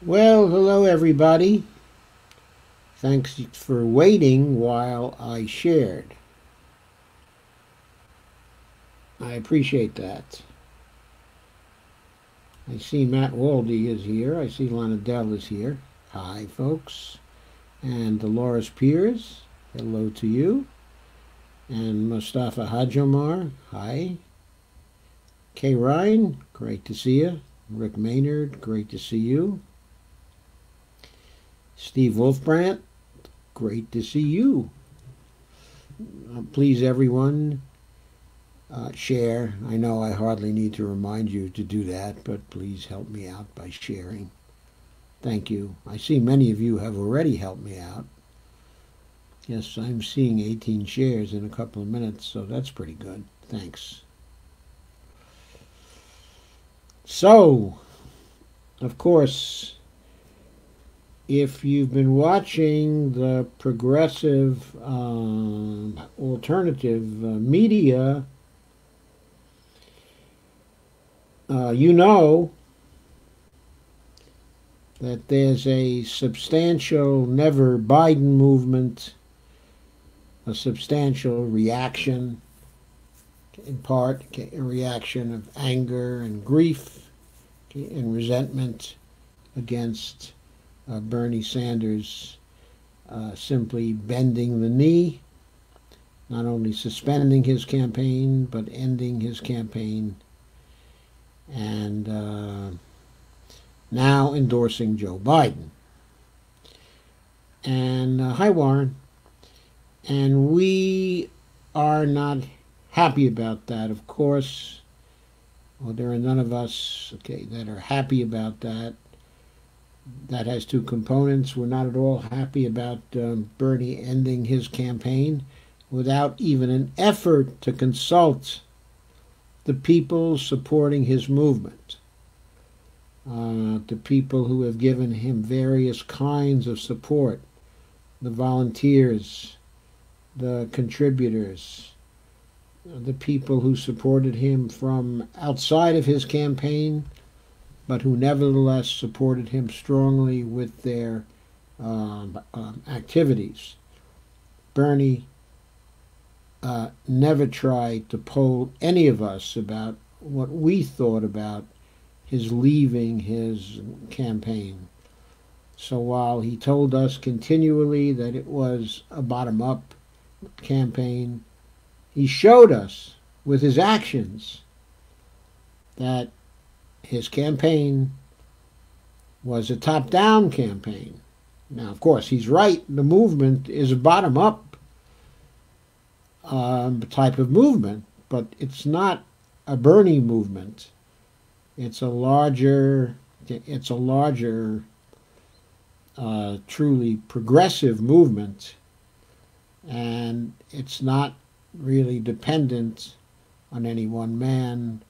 Well, hello everybody. Thanks for waiting while I shared. I appreciate that. I see Matt Waldy is here. I see Lana Dell is here. Hi, folks. And Dolores Piers, hello to you. And Mustafa Hajomar, hi. Kay Ryan, great to see you. Rick Maynard, great to see you. Steve Wolfbrandt, great to see you. Please, everyone, share. I know I hardly need to remind you to do that, but please help me out by sharing. Thank you. I see many of you have already helped me out. Yes, I'm seeing 18 shares in a couple of minutes, so that's pretty good. Thanks. So, of course, if you've been watching the progressive alternative media, you know that there's a substantial Never Biden movement, a substantial reaction, in part a reaction of anger and grief and resentment against Bernie Sanders simply bending the knee, not only suspending his campaign, but ending his campaign, and now endorsing Joe Biden. And hi, Warren. And we are not happy about that, of course. Well, there are none of us, that are happy about that. That has two components. We're not at all happy about Bernie ending his campaign without even an effort to consult the people supporting his movement, the people who have given him various kinds of support, the volunteers, the contributors, the people who supported him from outside of his campaign, but who nevertheless supported him strongly with their activities. Bernie never tried to poll any of us about what we thought about his leaving his campaign. So while he told us continually that it was a bottom-up campaign, he showed us with his actions that his campaign was a top-down campaign. Now, of course, he's right. The movement is a bottom-up type of movement, but it's not a Bernie movement. It's a larger, truly progressive movement, and it's not really dependent on any one man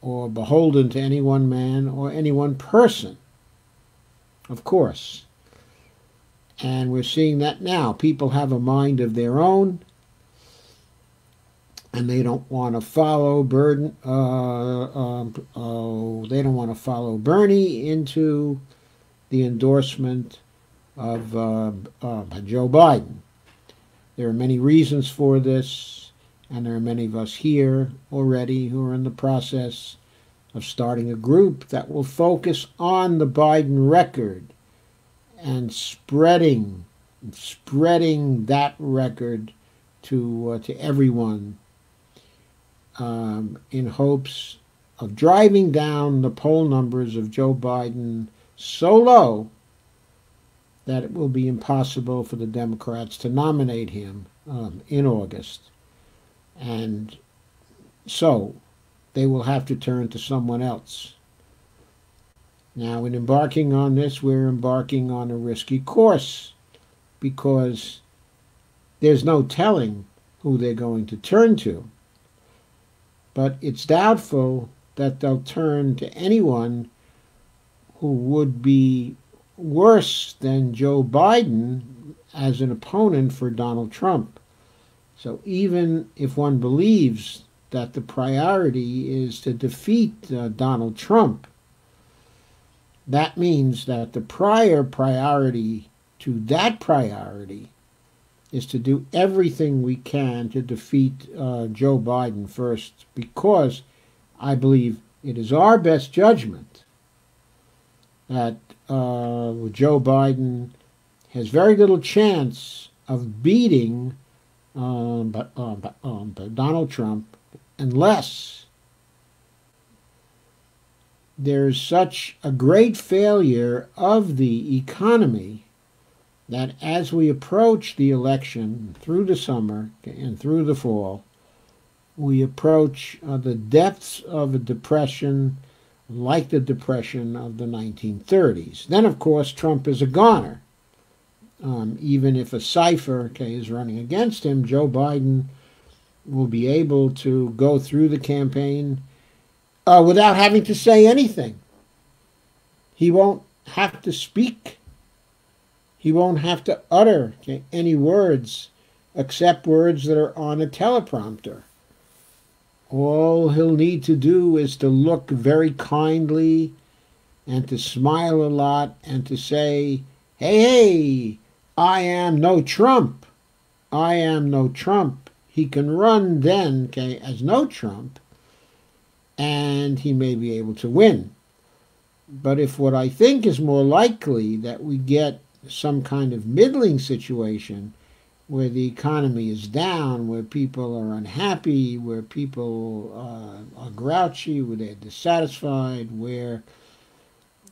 or beholden to any one man or any one person, of course. And we're seeing that now. People have a mind of their own, and they don't want to follow they don't want to follow Bernie into the endorsement of Joe Biden. There are many reasons for this, and there are many of us here already who are in the process of starting a group that will focus on the Biden record and spreading that record to everyone, in hopes of driving down the poll numbers of Joe Biden so low that it will be impossible for the Democrats to nominate him in August. And so they will have to turn to someone else. Now, in embarking on this, we're embarking on a risky course because there's no telling who they're going to turn to. But it's doubtful that they'll turn to anyone who would be worse than Joe Biden as an opponent for Donald Trump. So even if one believes that the priority is to defeat Donald Trump, that means that the prior priority to that priority is to do everything we can to defeat Joe Biden first, because I believe it is our best judgment that Joe Biden has very little chance of beating Donald Trump unless there's such a great failure of the economy that as we approach the election through the summer and through the fall, we approach the depths of a depression like the depression of the 1930s. Then, of course, Trump is a goner. Even if a cipher is running against him, Joe Biden will be able to go through the campaign without having to say anything. He won't have to speak. He won't have to utter any words except words that are on a teleprompter. All he'll need to do is to look very kindly and to smile a lot and to say, hey, I am no Trump. I am no Trump. He can run then as no Trump, and he may be able to win. But if what I think is more likely that we get some kind of middling situation where the economy is down, where people are unhappy, where people are grouchy, where they're dissatisfied, where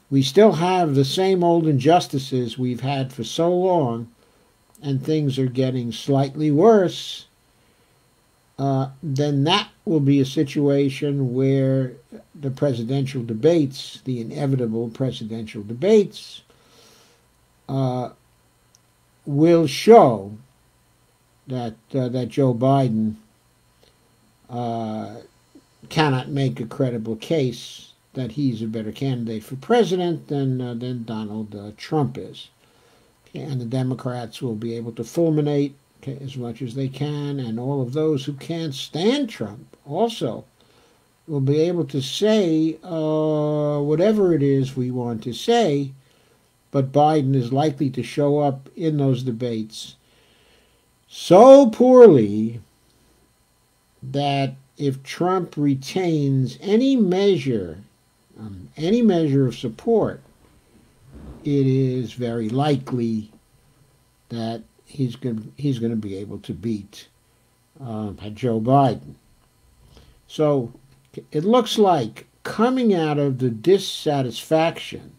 we still have the same old injustices we've had for so long, and things are getting slightly worse, then that will be a situation where the presidential debates, the inevitable presidential debates, will show that Joe Biden cannot make a credible case that he's a better candidate for president than Donald Trump is. And the Democrats will be able to fulminate as much as they can, and all of those who can't stand Trump also will be able to say whatever it is we want to say, but Biden is likely to show up in those debates so poorly that if Trump retains any measure of support, it is very likely that he's going to be able to beat Joe Biden. So it looks like coming out of the dissatisfaction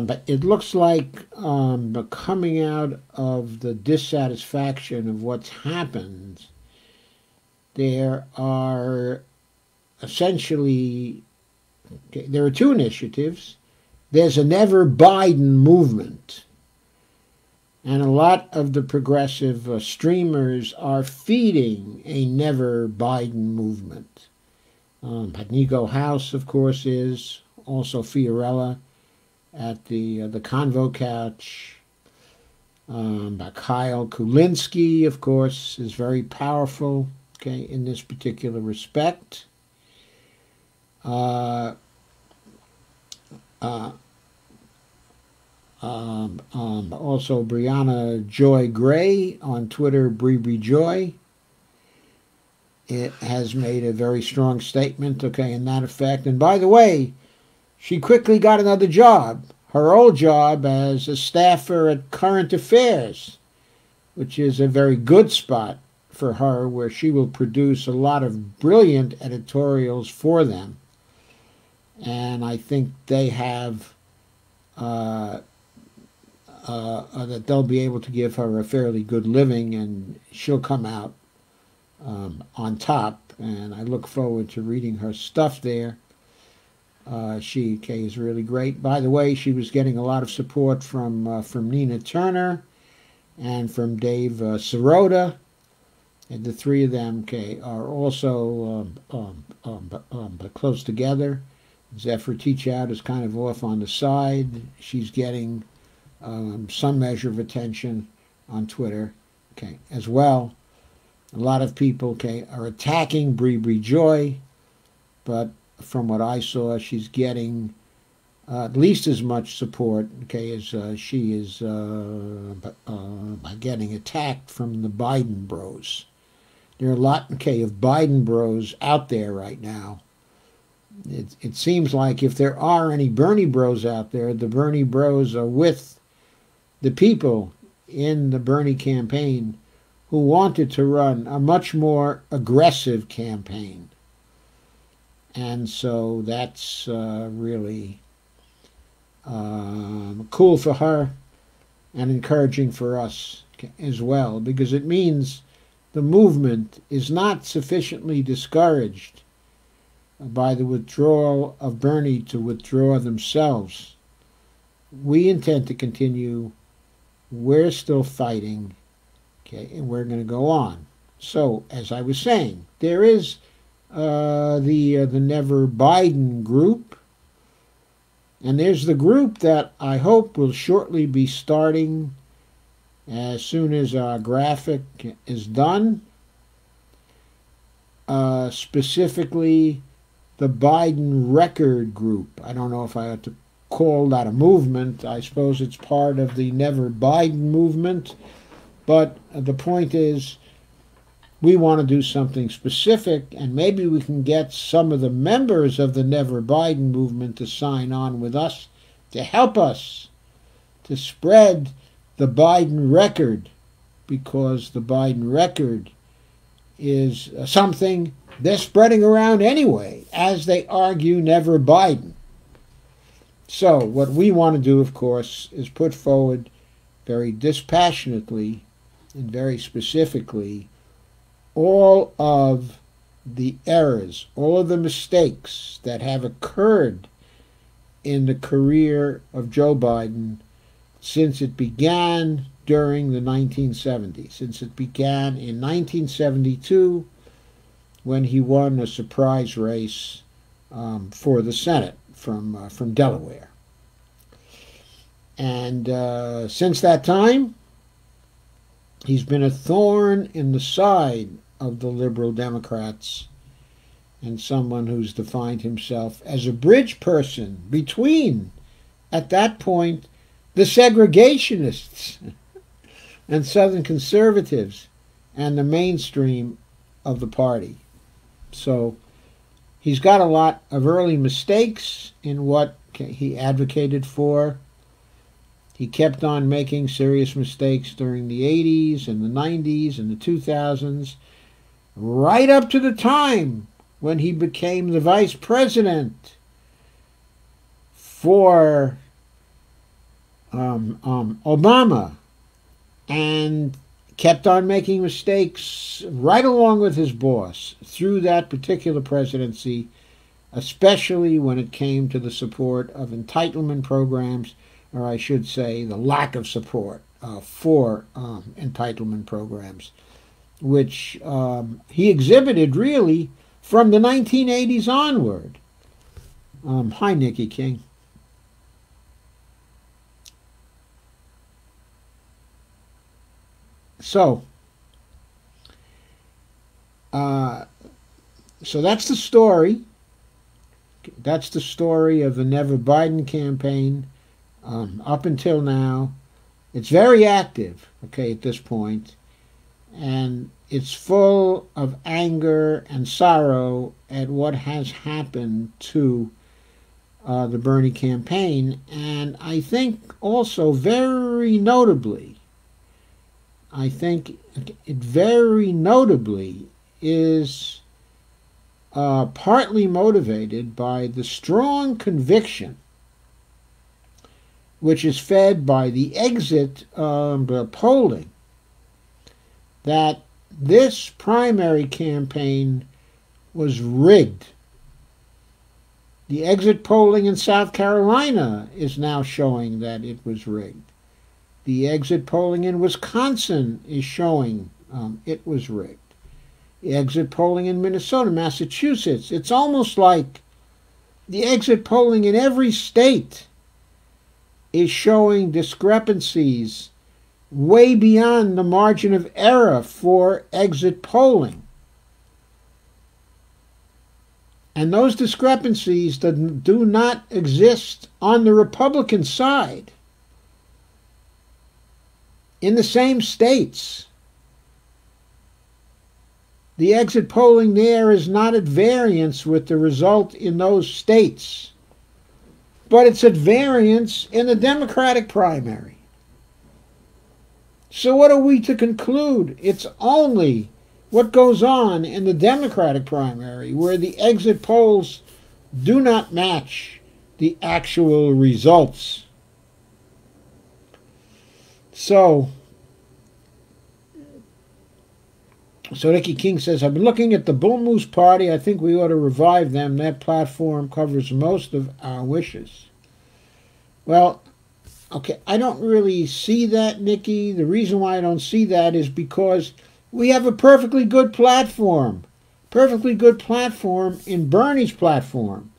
but it looks like coming out of the dissatisfaction of what's happened, there are essentially, there are two initiatives. There's a Never Biden movement. And a lot of the progressive streamers are feeding a Never Biden movement. Nico House, of course, is. Also Fiorella at the Convo Couch. Kyle Kulinski, of course, is very powerful, in this particular respect. Also Brianna Joy Gray on Twitter, Bree Joy, it has made a very strong statement, in that effect. And by the way, she quickly got another job, her old job as a staffer at Current Affairs, which is a very good spot for her, where she will produce a lot of brilliant editorials for them. And I think they have that they'll be able to give her a fairly good living, and she'll come out on top. And I look forward to reading her stuff there. She is really great. By the way, she was getting a lot of support from Nina Turner and from Dave Sirota, and the three of them are also close together. Zephyr Teachout is kind of off on the side. She's getting some measure of attention on Twitter, as well. A lot of people, are attacking Bree Joy, but from what I saw, she's getting at least as much support, as she is by getting attacked from the Biden bros. There are a lot, of Biden bros out there right now. It seems like if there are any Bernie bros out there, the Bernie bros are with the people in the Bernie campaign who wanted to run a much more aggressive campaign. And so that's really cool for her and encouraging for us as well, because it means the movement is not sufficiently discouraged by the withdrawal of Bernie to withdraw themselves. We intend to continue. We're still fighting, and we're going to go on. So, as I was saying, there is the Never Biden group, and there's the group that I hope will shortly be starting as soon as our graphic is done, specifically the Biden Record Group. I don't know if I ought to call that a movement. I suppose it's part of the Never Biden movement, but the point is we want to do something specific, and maybe we can get some of the members of the Never Biden movement to sign on with us to help us to spread the Biden record, because the Biden record is something they're spreading around anyway, as they argue Never Biden. So what we want to do, of course, is put forward very dispassionately and very specifically all of the errors, all of the mistakes that have occurred in the career of Joe Biden since it began during the 1970s, since it began in 1972 when he won a surprise race for the Senate from Delaware. And since that time, he's been a thorn in the side of the liberal Democrats, and someone who's defined himself as a bridge person between, at that point, the segregationists and Southern conservatives and the mainstream of the party. So he's got a lot of early mistakes in what he advocated for. He kept on making serious mistakes during the 80s and the 90s and the 2000s, right up to the time when he became the vice president for Obama, and kept on making mistakes right along with his boss through that particular presidency, especially when it came to the support of entitlement programs, or I should say the lack of support for entitlement programs, which he exhibited really from the 1980s onward. Hi, Nikki King. So that's the story. That's the story of the Never Biden campaign up until now. It's very active, at this point, and it's full of anger and sorrow at what has happened to the Bernie campaign, and I think also very notably I think it very notably is partly motivated by the strong conviction which is fed by the exit polling that this primary campaign was rigged. The exit polling in South Carolina is now showing that it was rigged. The exit polling in Wisconsin is showing it was rigged. The exit polling in Minnesota, Massachusetts, it's almost like the exit polling in every state is showing discrepancies way beyond the margin of error for exit polling. And those discrepancies do not exist on the Republican side. In the same states, the exit polling there is not at variance with the result in those states, but it's at variance in the Democratic primary. So what are we to conclude? It's only what goes on in the Democratic primary where the exit polls do not match the actual results. So Ricky King says, I've been looking at the Bull Moose Party. I think we ought to revive them. That platform covers most of our wishes. Well, okay, I don't really see that, Nikki. The reason why I don't see that is because we have a perfectly good platform. Perfectly good platform in Bernie's platform.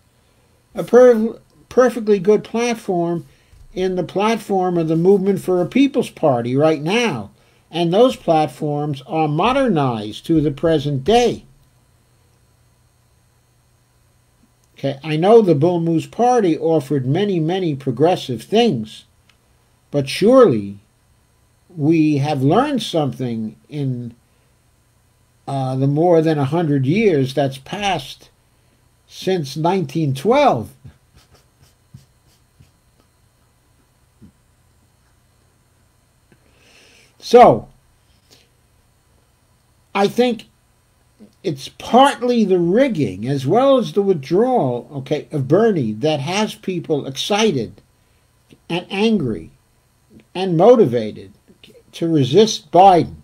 A perfectly good platform in the platform of the Movement for a People's Party right now. And those platforms are modernized to the present day. Okay, I know the Bull Moose Party offered many, many progressive things, but surely we have learned something in the more than 100 years that's passed since 1912. So, I think it's partly the rigging as well as the withdrawal, okay, of Bernie that has people excited and angry and motivated to resist Biden.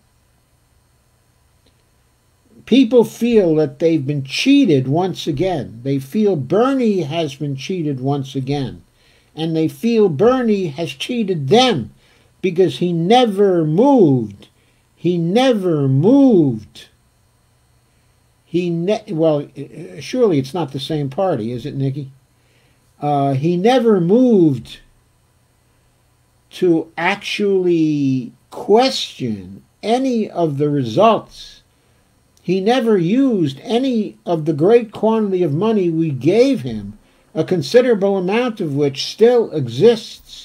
People feel that they've been cheated once again. They feel Bernie has been cheated once again. And they feel Bernie has cheated them because he never moved. He never moved. Well, surely it's not the same party, is it, Nikki? He never moved to actually question any of the results. He never used any of the great quantity of money we gave him, a considerable amount of which still exists,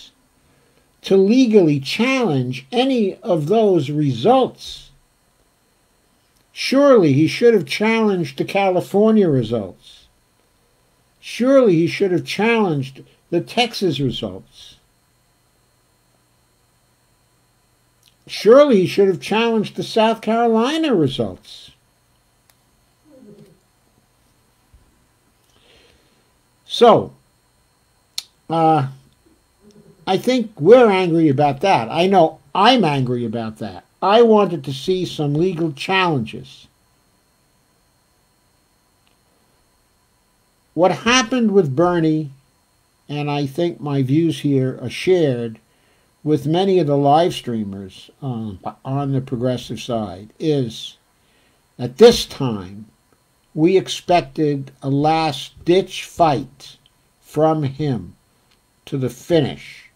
to legally challenge any of those results. Surely he should have challenged the California results. Surely he should have challenged the Texas results. Surely he should have challenged the South Carolina results. So, I think we're angry about that. I know I'm angry about that. I wanted to see some legal challenges. What happened with Bernie, and I think my views here are shared with many of the live streamers on the progressive side, is at this time we expected a last-ditch fight from him to the finish.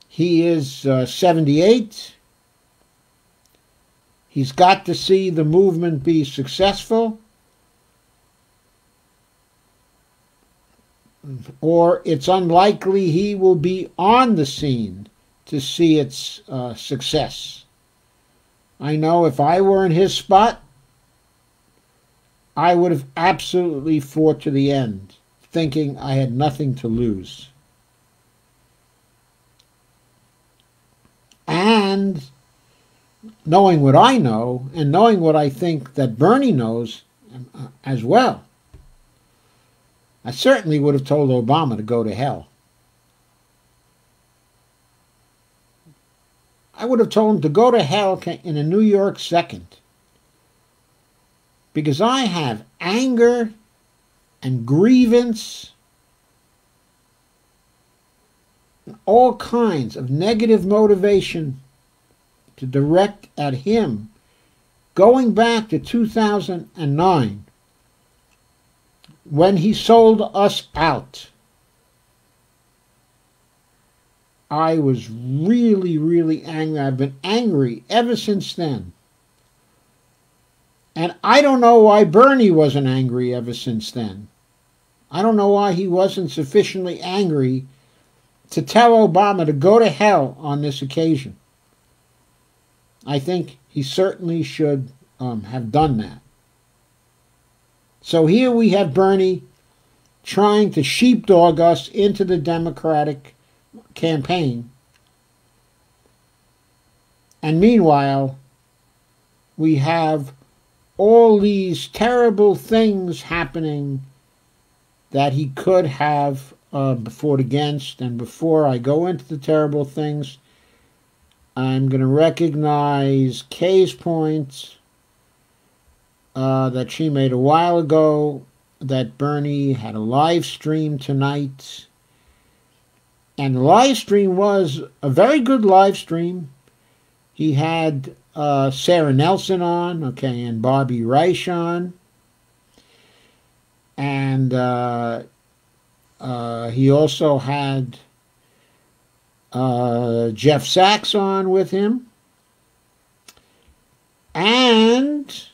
He is 78. He's got to see the movement be successful, or it's unlikely he will be on the scene to see its success. I know if I were in his spot, I would have absolutely fought to the end, thinking I had nothing to lose. And and knowing what I know and knowing what I think that Bernie knows as well, I certainly would have told Obama to go to hell. I would have told him to go to hell in a New York second. Because I have anger and grievance, and all kinds of negative motivation to direct at him going back to 2009 when he sold us out. I was really, really angry. I've been angry ever since then. And I don't know why Bernie wasn't angry ever since then. I don't know why he wasn't sufficiently angry to tell Obama to go to hell on this occasion. I think he certainly should have done that. So here we have Bernie trying to sheepdog us into the Democratic campaign. And meanwhile, we have all these terrible things happening that he could have fought against. And before I go into the terrible things, I'm going to recognize Kay's points that she made a while ago, that Bernie had a live stream tonight. And the live stream was a very good live stream. He had Sarah Nelson on, okay, and Bobby Reich on. And he also had Jeff Sachs on with him. And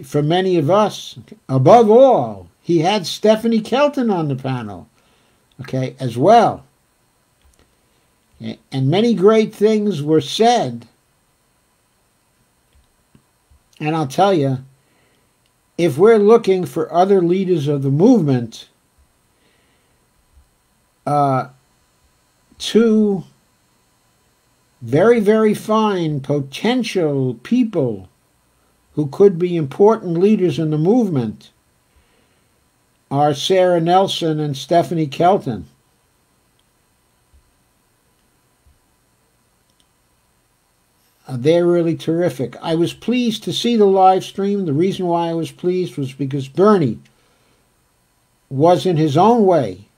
for many of us, above all, he had Stephanie Kelton on the panel, okay, as well. And many great things were said. And I'll tell you, if we're looking for other leaders of the movement, two very, very fine potential people who could be important leaders in the movement are Sarah Nelson and Stephanie Kelton. They're really terrific. I was pleased to see the live stream. The reason why I was pleased was because Bernie was, in his own way,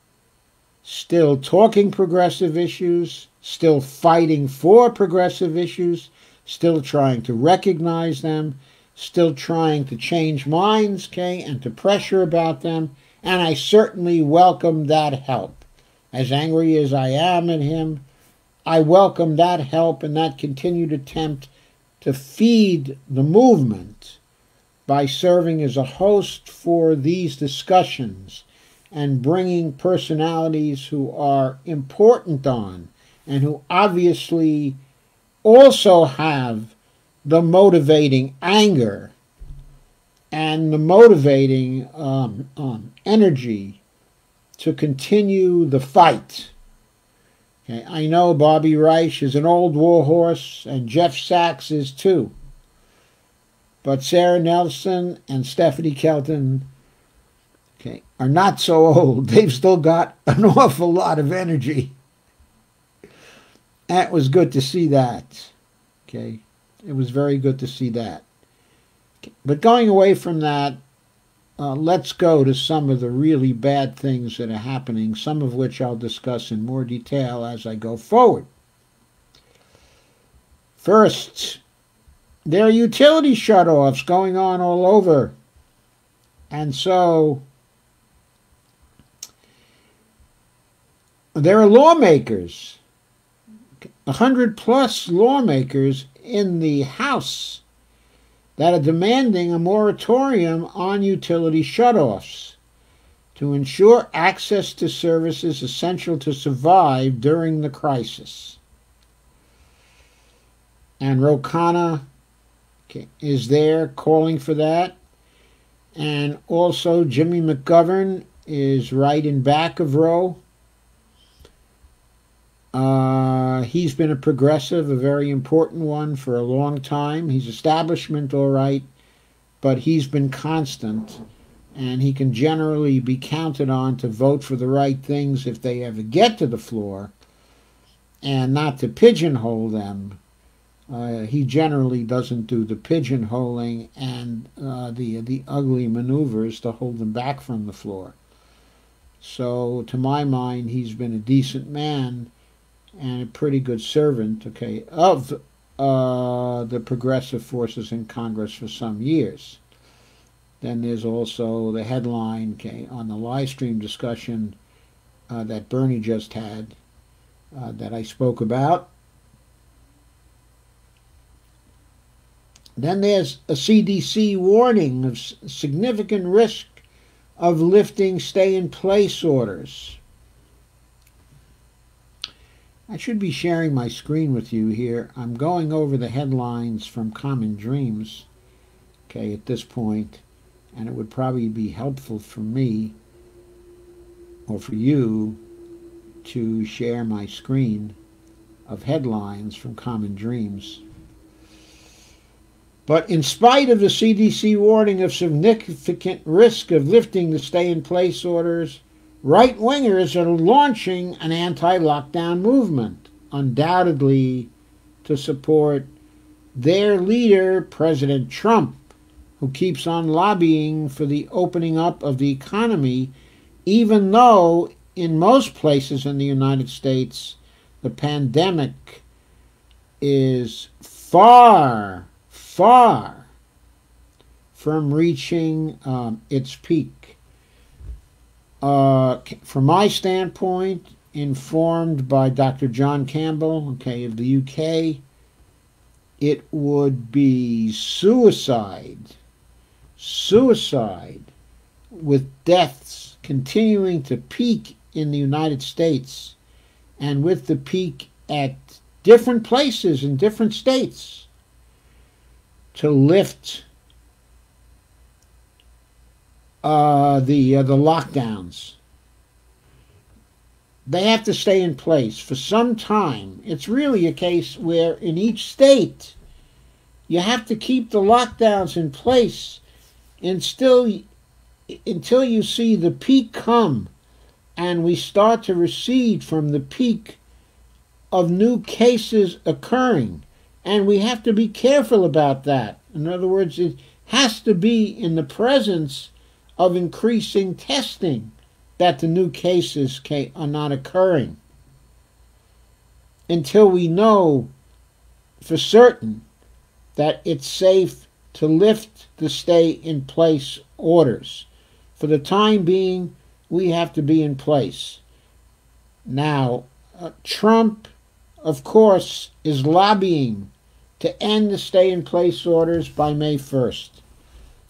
still talking progressive issues, still fighting for progressive issues, still trying to recognize them, still trying to change minds, okay, and to pressure about them. And I certainly welcome that help. As angry as I am at him, I welcome that help and that continued attempt to feed the movement by serving as a host for these discussions and bringing personalities who are important on and who obviously also have the motivating anger and the motivating energy to continue the fight. Okay, I know Bobby Reich is an old warhorse, and Jeff Sachs is too. But Sarah Nelson and Stephanie Kelton, okay, are not so old. They've still got an awful lot of energy. That was good to see that. Okay, it was very good to see that. Okay. But going away from that, let's go to some of the really bad things that are happening, some of which I'll discuss in more detail as I go forward. First, there are utility shutoffs going on all over. And so there are lawmakers, 100+ lawmakers in the House that are demanding a moratorium on utility shutoffs to ensure access to services essential to survive during the crisis. And Ro Khanna is there calling for that. And also Jimmy McGovern is right in back of Ro. He's been a progressive, a very important one for a long time. He's establishment, all right, but he's been constant, and he can generally be counted on to vote for the right things if they ever get to the floor, and not to pigeonhole them. He generally doesn't do the pigeonholing and the ugly maneuvers to hold them back from the floor. So, to my mind, he's been a decent man and a pretty good servant, okay, of the progressive forces in Congress for some years. Then there's also the headline, okay, on the live stream discussion that Bernie just had that I spoke about. Then there's a CDC warning of significant risk of lifting stay-in-place orders. I should be sharing my screen with you here. I'm going over the headlines from Common Dreams, okay, at this point, and it would probably be helpful for me or for you to share my screen of headlines from Common Dreams. But in spite of the CDC warning of significant risk of lifting the stay-in-place orders, right-wingers are launching an anti-lockdown movement, undoubtedly to support their leader, President Trump, who keeps on lobbying for the opening up of the economy, even though in most places in the United States, the pandemic is far from reaching its peak. From my standpoint, informed by Dr. John Campbell, okay, of the UK, it would be suicide with deaths continuing to peak in the United States, and with the peak at different places in different states, to lift the lockdowns. They have to stay in place for some time. It's really a case where in each state you have to keep the lockdowns in place until you see the peak come and we start to recede from the peak of new cases occurring. And we have to be careful about that. In other words, it has to be in the presence of increasing testing that the new cases are not occurring, until we know for certain that it's safe to lift the stay-in-place orders. For the time being, we have to be in place. Now, Trump, of course, is lobbying to end the stay-in-place orders by May 1st.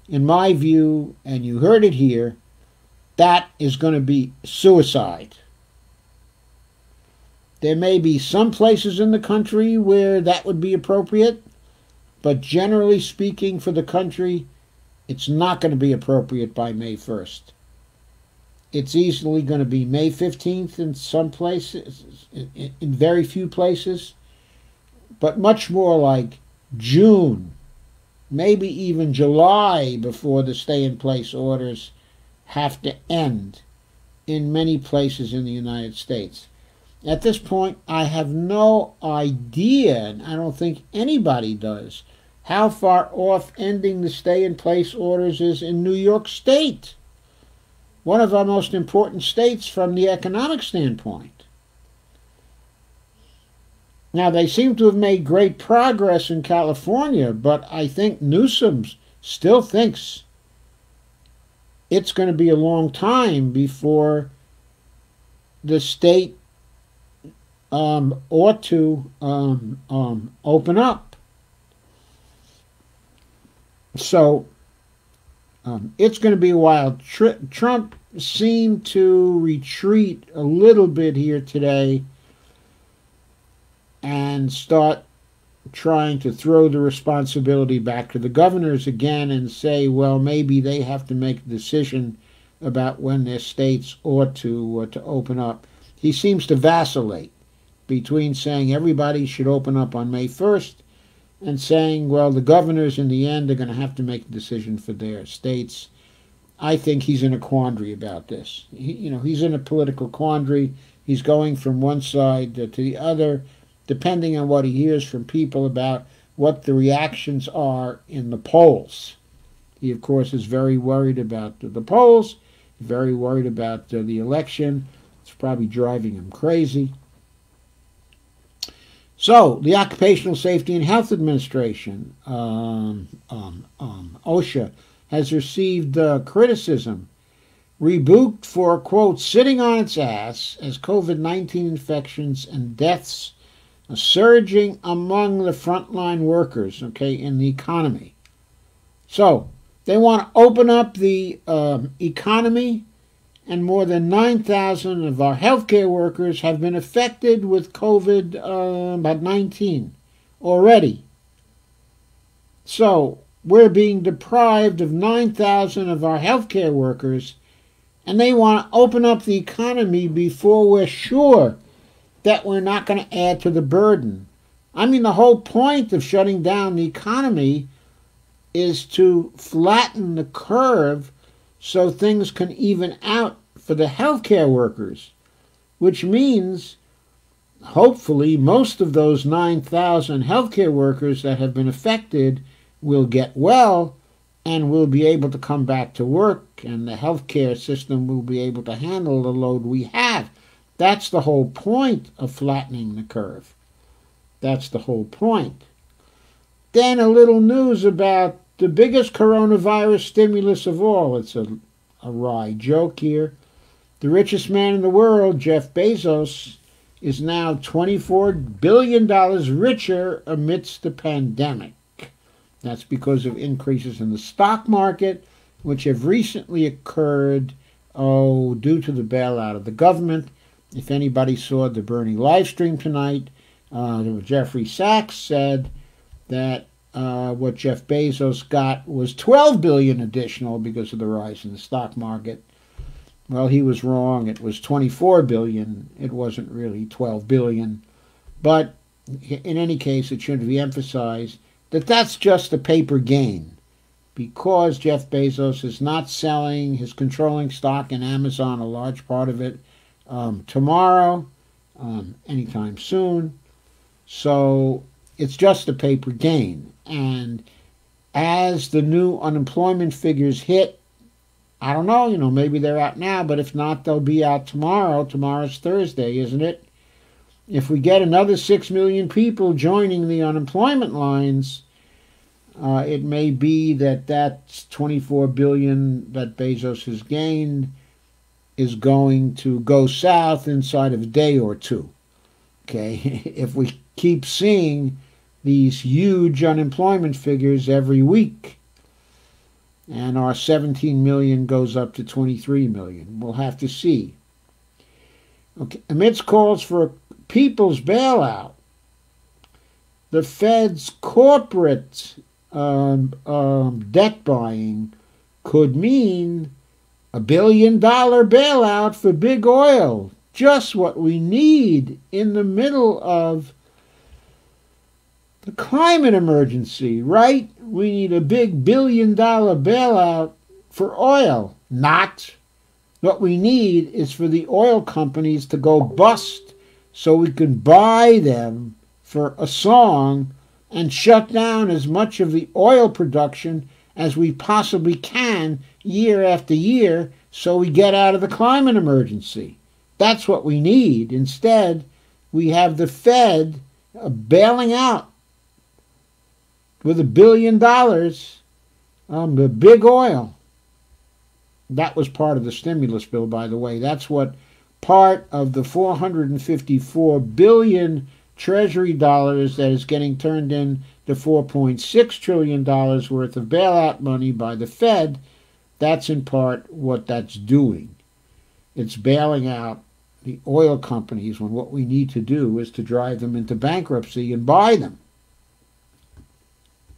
In my view, and you heard it here, that is going to be suicide. There may be some places in the country where that would be appropriate, but generally speaking for the country, it's not going to be appropriate by May 1st. It's easily going to be May 15th in some places, in very few places, but much more like June, maybe even July, before the stay-in-place orders have to end in many places in the United States. At this point, I have no idea, and I don't think anybody does, how far off ending the stay-in-place orders is in New York State, one of our most important states from the economic standpoint. Now, they seem to have made great progress in California, but I think Newsom still thinks it's going to be a long time before the state ought to open up. So it's going to be a while. Trump seemed to retreat a little bit here today and start trying to throw the responsibility back to the governors again and say, well, maybe they have to make a decision about when their states ought to open up. He seems to vacillate between saying everybody should open up on May 1st and saying, well, the governors in the end are going to have to make a decision for their states. I think he's in a quandary about this. He's in a political quandary. He's going from one side to the other, depending on what he hears from people about what the reactions are in the polls. He, of course, is very worried about the polls, very worried about the election. It's probably driving him crazy. So, the Occupational Safety and Health Administration, OSHA, has received criticism, rebuked for, quote, sitting on its ass as COVID-19 infections and deaths are surging among the frontline workers, in the economy. So, they want to open up the economy, and more than 9,000 of our healthcare workers have been affected with COVID-19 already. So, we're being deprived of 9,000 of our healthcare workers, and they want to open up the economy before we're sure that we're not going to add to the burden. I mean, the whole point of shutting down the economy is to flatten the curve so things can even out for the healthcare workers, which means hopefully most of those 9,000 healthcare workers that have been affected will get well and will be able to come back to work, and the healthcare system will be able to handle the load we have. That's the whole point of flattening the curve. That's the whole point. Then a little news about the biggest coronavirus stimulus of all. It's a wry joke here. The richest man in the world, Jeff Bezos, is now $24 billion richer amidst the pandemic. That's because of increases in the stock market, which have recently occurred, due to the bailout of the government. If anybody saw the Bernie live stream tonight, Jeffrey Sachs said that what Jeff Bezos got was $12 billion additional because of the rise in the stock market. Well, he was wrong. It was $24 billion. It wasn't really $12 billion. But in any case, it should be emphasized that that's just a paper gain, because Jeff Bezos is not selling his controlling stock in Amazon, a large part of it, tomorrow, anytime soon. So it's just a paper gain. And as the new unemployment figures hit, I don't know, maybe they're out now, but if not, they'll be out tomorrow. Tomorrow's Thursday, isn't it? If we get another 6 million people joining the unemployment lines, it may be that $24 billion that Bezos has gained is going to go south inside of a day or two. Okay, if we keep seeing these huge unemployment figures every week, and our 17 million goes up to 23 million, we'll have to see. Okay, amidst calls for a people's bailout, the Fed's corporate debt buying could mean $1 billion bailout for big oil. Just what we need in the middle of the climate emergency, right? We need a big $1 billion bailout for oil. Not. What we need is for the oil companies to go bust so we can buy them for a song and shut down as much of the oil production as we possibly can year after year so we get out of the climate emergency. That's what we need. Instead, we have the Fed bailing out with $1 billion the big oil. That was part of the stimulus bill, by the way. That's what part of the $454 billion Treasury dollars that is getting turned in to $4.6 trillion worth of bailout money by the Fed. That's in part what that's doing. It's bailing out the oil companies when what we need to do is to drive them into bankruptcy and buy them.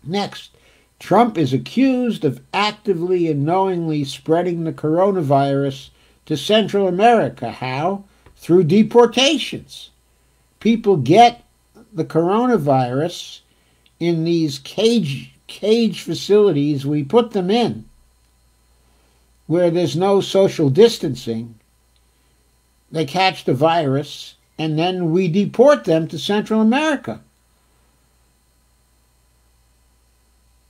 Next, Trump is accused of actively and knowingly spreading the coronavirus to Central America. How? Through deportations. people get the coronavirus in these cage facilities we put them in, where there's no social distancing. They catch the virus, and then we deport them to Central America.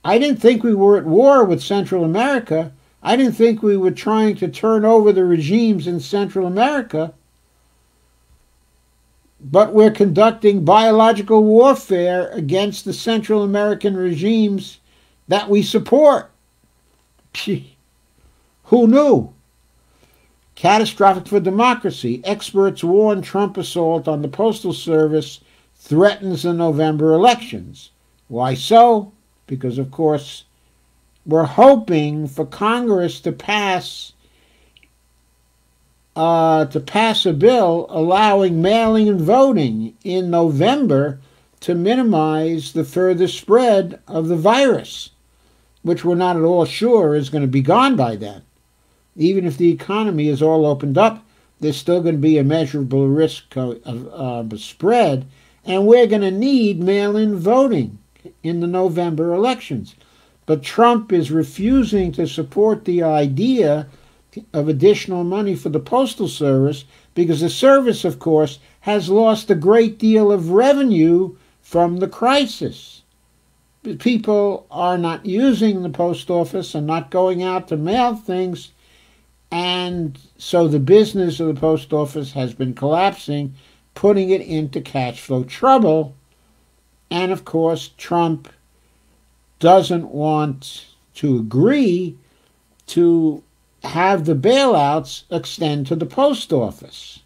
I didn't think we were at war with Central America. I didn't think we were trying to turn over the regimes in Central America. But we're conducting biological warfare against the Central American regimes that we support. Who knew? Catastrophic for democracy. Experts warn Trump assault on the Postal Service threatens the November elections. Why so? Because, of course, we're hoping for Congress to pass a bill allowing mail-in voting in November to minimize the further spread of the virus, which we're not at all sure is going to be gone by then. Even if the economy is all opened up, there's still going to be a measurable risk of spread, and we're going to need mail-in voting in the November elections. But Trump is refusing to support the idea of additional money for the Postal Service because the service, of course, has lost a great deal of revenue from the crisis. People are not using the post office and not going out to mail things, and so the business of the post office has been collapsing, putting it into cash flow trouble. And, of course, Trump doesn't want to agree to have the bailouts extend to the post office,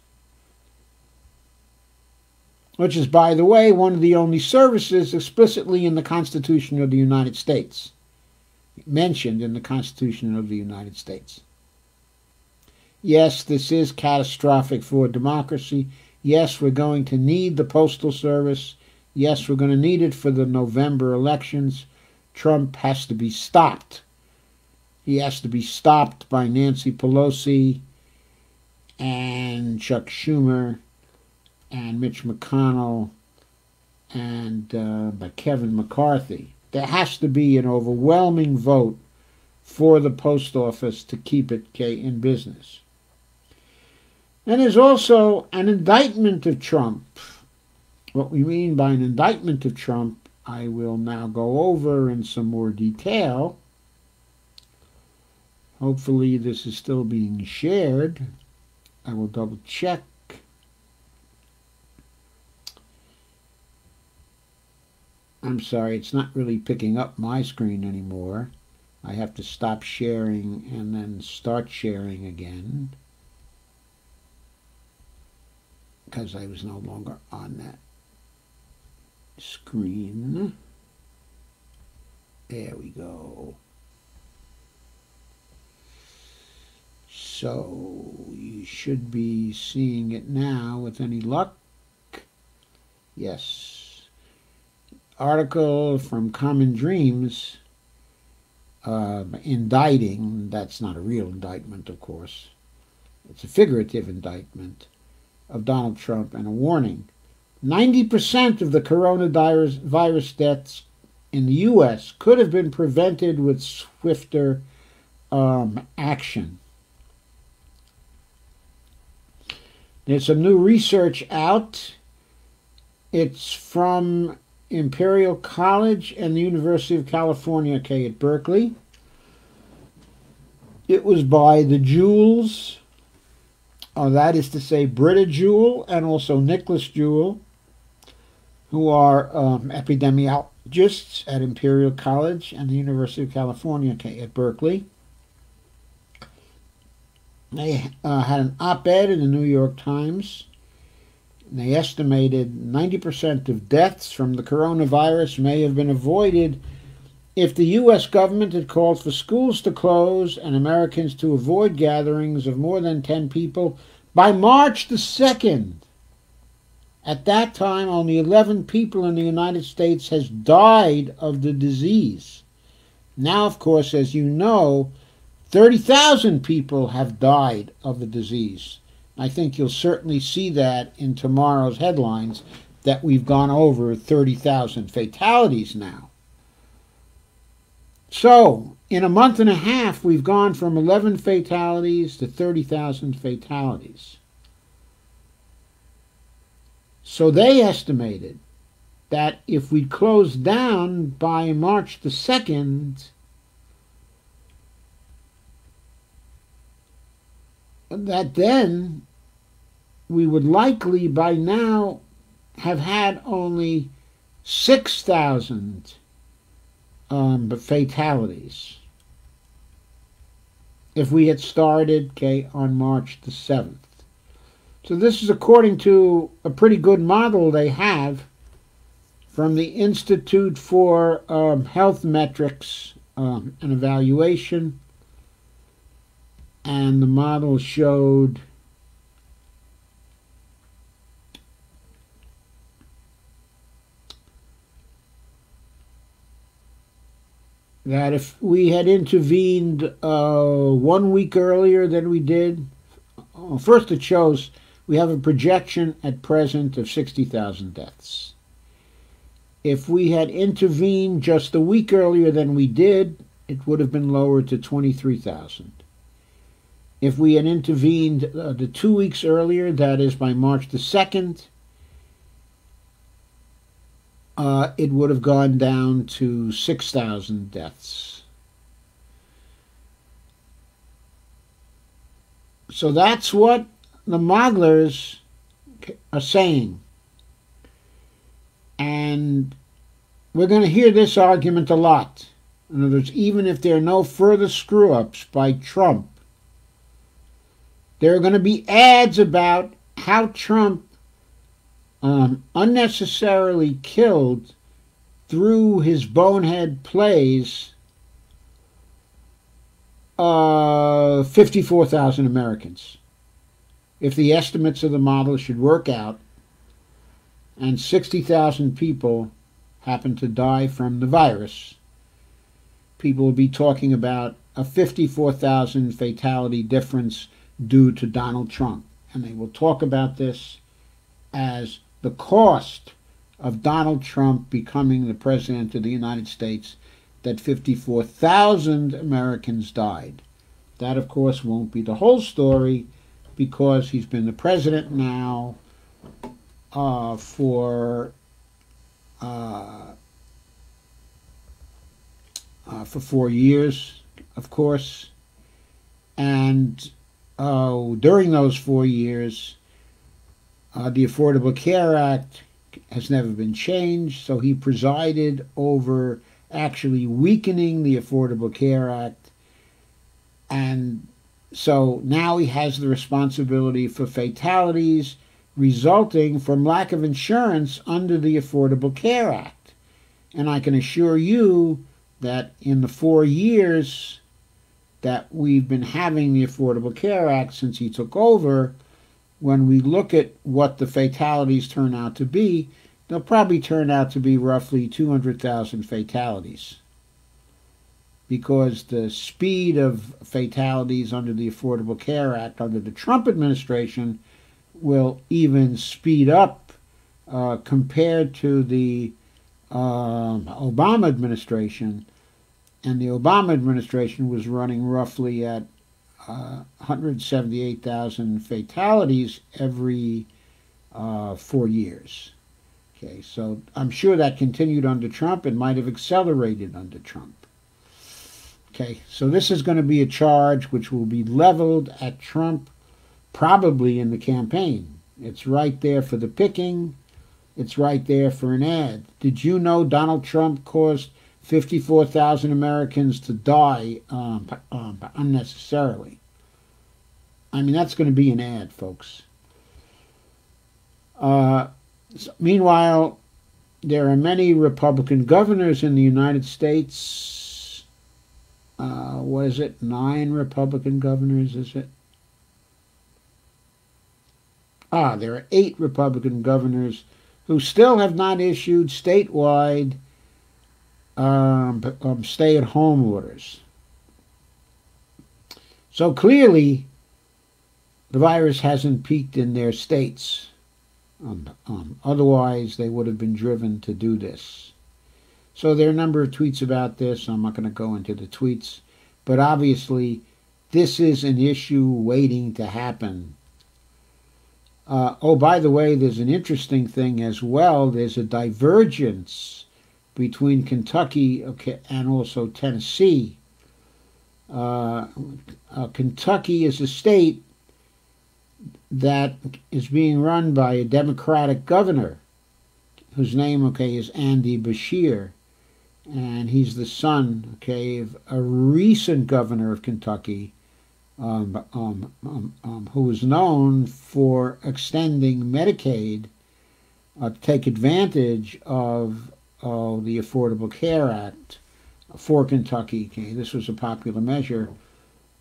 which is, by the way, one of the only services explicitly in the Constitution of the United States, mentioned in the Constitution of the United States. Yes, this is catastrophic for democracy. Yes, we're going to need the Postal Service. Yes, we're going to need it for the November elections. Trump has to be stopped. He has to be stopped by Nancy Pelosi and Chuck Schumer and Mitch McConnell and by Kevin McCarthy. There has to be an overwhelming vote for the post office to keep it in business. And there's also an indictment of Trump. What we mean by an indictment of Trump, I will now go over in some more detail. Hopefully this is still being shared. I will double check. I'm sorry, it's not really picking up my screen anymore. I have to stop sharing and then start sharing again, because I was no longer on that screen. There we go. So you should be seeing it now with any luck. Yes. Article from Common Dreams indicting, that's not a real indictment, of course. It's a figurative indictment of Donald Trump, and a warning. 90% of the coronavirus deaths in the U.S. could have been prevented with swifter action. There's some new research out. It's from Imperial College and the University of California, at Berkeley. It was by the Jewels, that is to say Britta Jewell and also Nicholas Jewell, who are epidemiologists at Imperial College and the University of California at Berkeley. They had an op-ed in the New York Times. They estimated 90% of deaths from the coronavirus may have been avoided if the U.S. government had called for schools to close and Americans to avoid gatherings of more than 10 people by March the 2nd. At that time, only 11 people in the United States has died of the disease. Now, of course, as you know, 30,000 people have died of the disease. I think you'll certainly see that in tomorrow's headlines that we've gone over 30,000 fatalities now. So, in a month and a half, we've gone from 11 fatalities to 30,000 fatalities. So they estimated that if we closed down by March the 2nd, that then we would likely by now have had only 6,000 fatalities if we had started, on March the 7th. So this is according to a pretty good model they have from the Institute for Health Metrics and Evaluation. And the model showed that if we had intervened 1 week earlier than we did, first it shows we have a projection at present of 60,000 deaths. If we had intervened just a week earlier than we did, it would have been lowered to 23,000. If we had intervened the 2 weeks earlier, that is by March the 2nd, it would have gone down to 6,000 deaths. So that's what the modelers are saying. And we're going to hear this argument a lot. In other words, even if there are no further screw-ups by Trump, there are going to be ads about how Trump unnecessarily killed, through his bonehead plays, 54,000 Americans. If the estimates of the model should work out, and 60,000 people happen to die from the virus, people will be talking about a 54,000 fatality difference due to Donald Trump. And they will talk about this as the cost of Donald Trump becoming the President of the United States, that 54,000 Americans died. That, of course, won't be the whole story, because he's been the president now for 4 years, of course. And during those 4 years, the Affordable Care Act has never been changed, so he presided over actually weakening the Affordable Care Act. And so now he has the responsibility for fatalities resulting from lack of insurance under the Affordable Care Act. And I can assure you that in the 4 years that we've been having the Affordable Care Act since he took over, when we look at what the fatalities turn out to be, they'll probably turn out to be roughly 200,000 fatalities. Because the speed of fatalities under the Affordable Care Act under the Trump administration will even speed up compared to the Obama administration. And the Obama administration was running roughly at 178,000 fatalities every 4 years. Okay, so I'm sure that continued under Trump. It might have accelerated under Trump. Okay, so this is going to be a charge which will be leveled at Trump probably in the campaign. It's right there for the picking. It's right there for an ad. Did you know Donald Trump caused 54,000 Americans to die unnecessarily? I mean, that's going to be an ad, folks. Meanwhile, there are many Republican governors in the United States. What is it? 9 Republican governors, is it? There are 8 Republican governors who still have not issued statewide stay-at-home orders. So clearly, the virus hasn't peaked in their states. Otherwise, they would have been driven to do this. So there are a number of tweets about this. I'm not going to go into the tweets. But obviously, this is an issue waiting to happen. Oh, by the way, there's an interesting thing as well. There's a divergence between Kentucky and also Tennessee. Kentucky is a state that is being run by a Democratic governor whose name, is Andy Beshear. And he's the son, of a recent governor of Kentucky who was known for extending Medicaid to take advantage of the Affordable Care Act for Kentucky. This was a popular measure,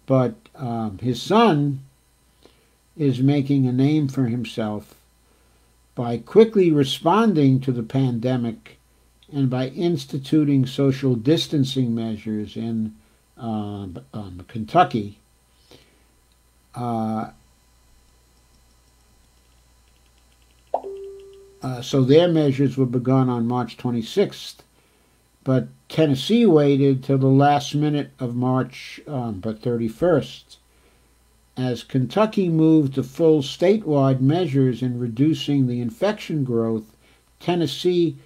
but his son is making a name for himself by quickly responding to the pandemic and by instituting social distancing measures in Kentucky. So their measures were begun on March 26th, but Tennessee waited till the last minute of March 31st. As Kentucky moved to full statewide measures in reducing the infection growth, Tennessee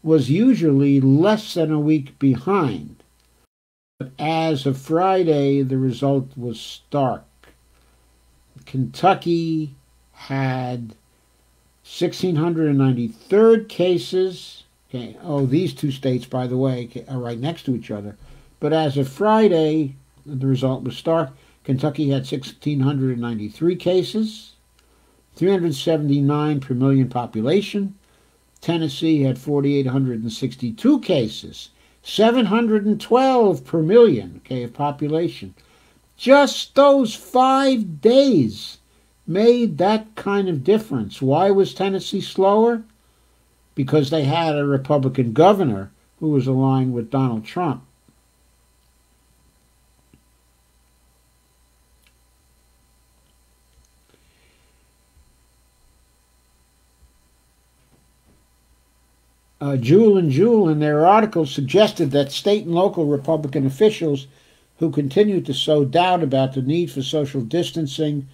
was usually less than a week behind. But as of Friday, the result was stark. Kentucky had 1,693 cases. These two states, by the way, are right next to each other. But as of Friday, the result was stark. Kentucky had 1,693 cases, 379 per million population. Tennessee had 4,862 cases, 712 per million, of population. Just those 5 days made that kind of difference. Why was Tennessee slower? Because they had a Republican governor who was aligned with Donald Trump. Jewel and Jewel, in their article, suggested that state and local Republican officials who continue to sow doubt about the need for social distancing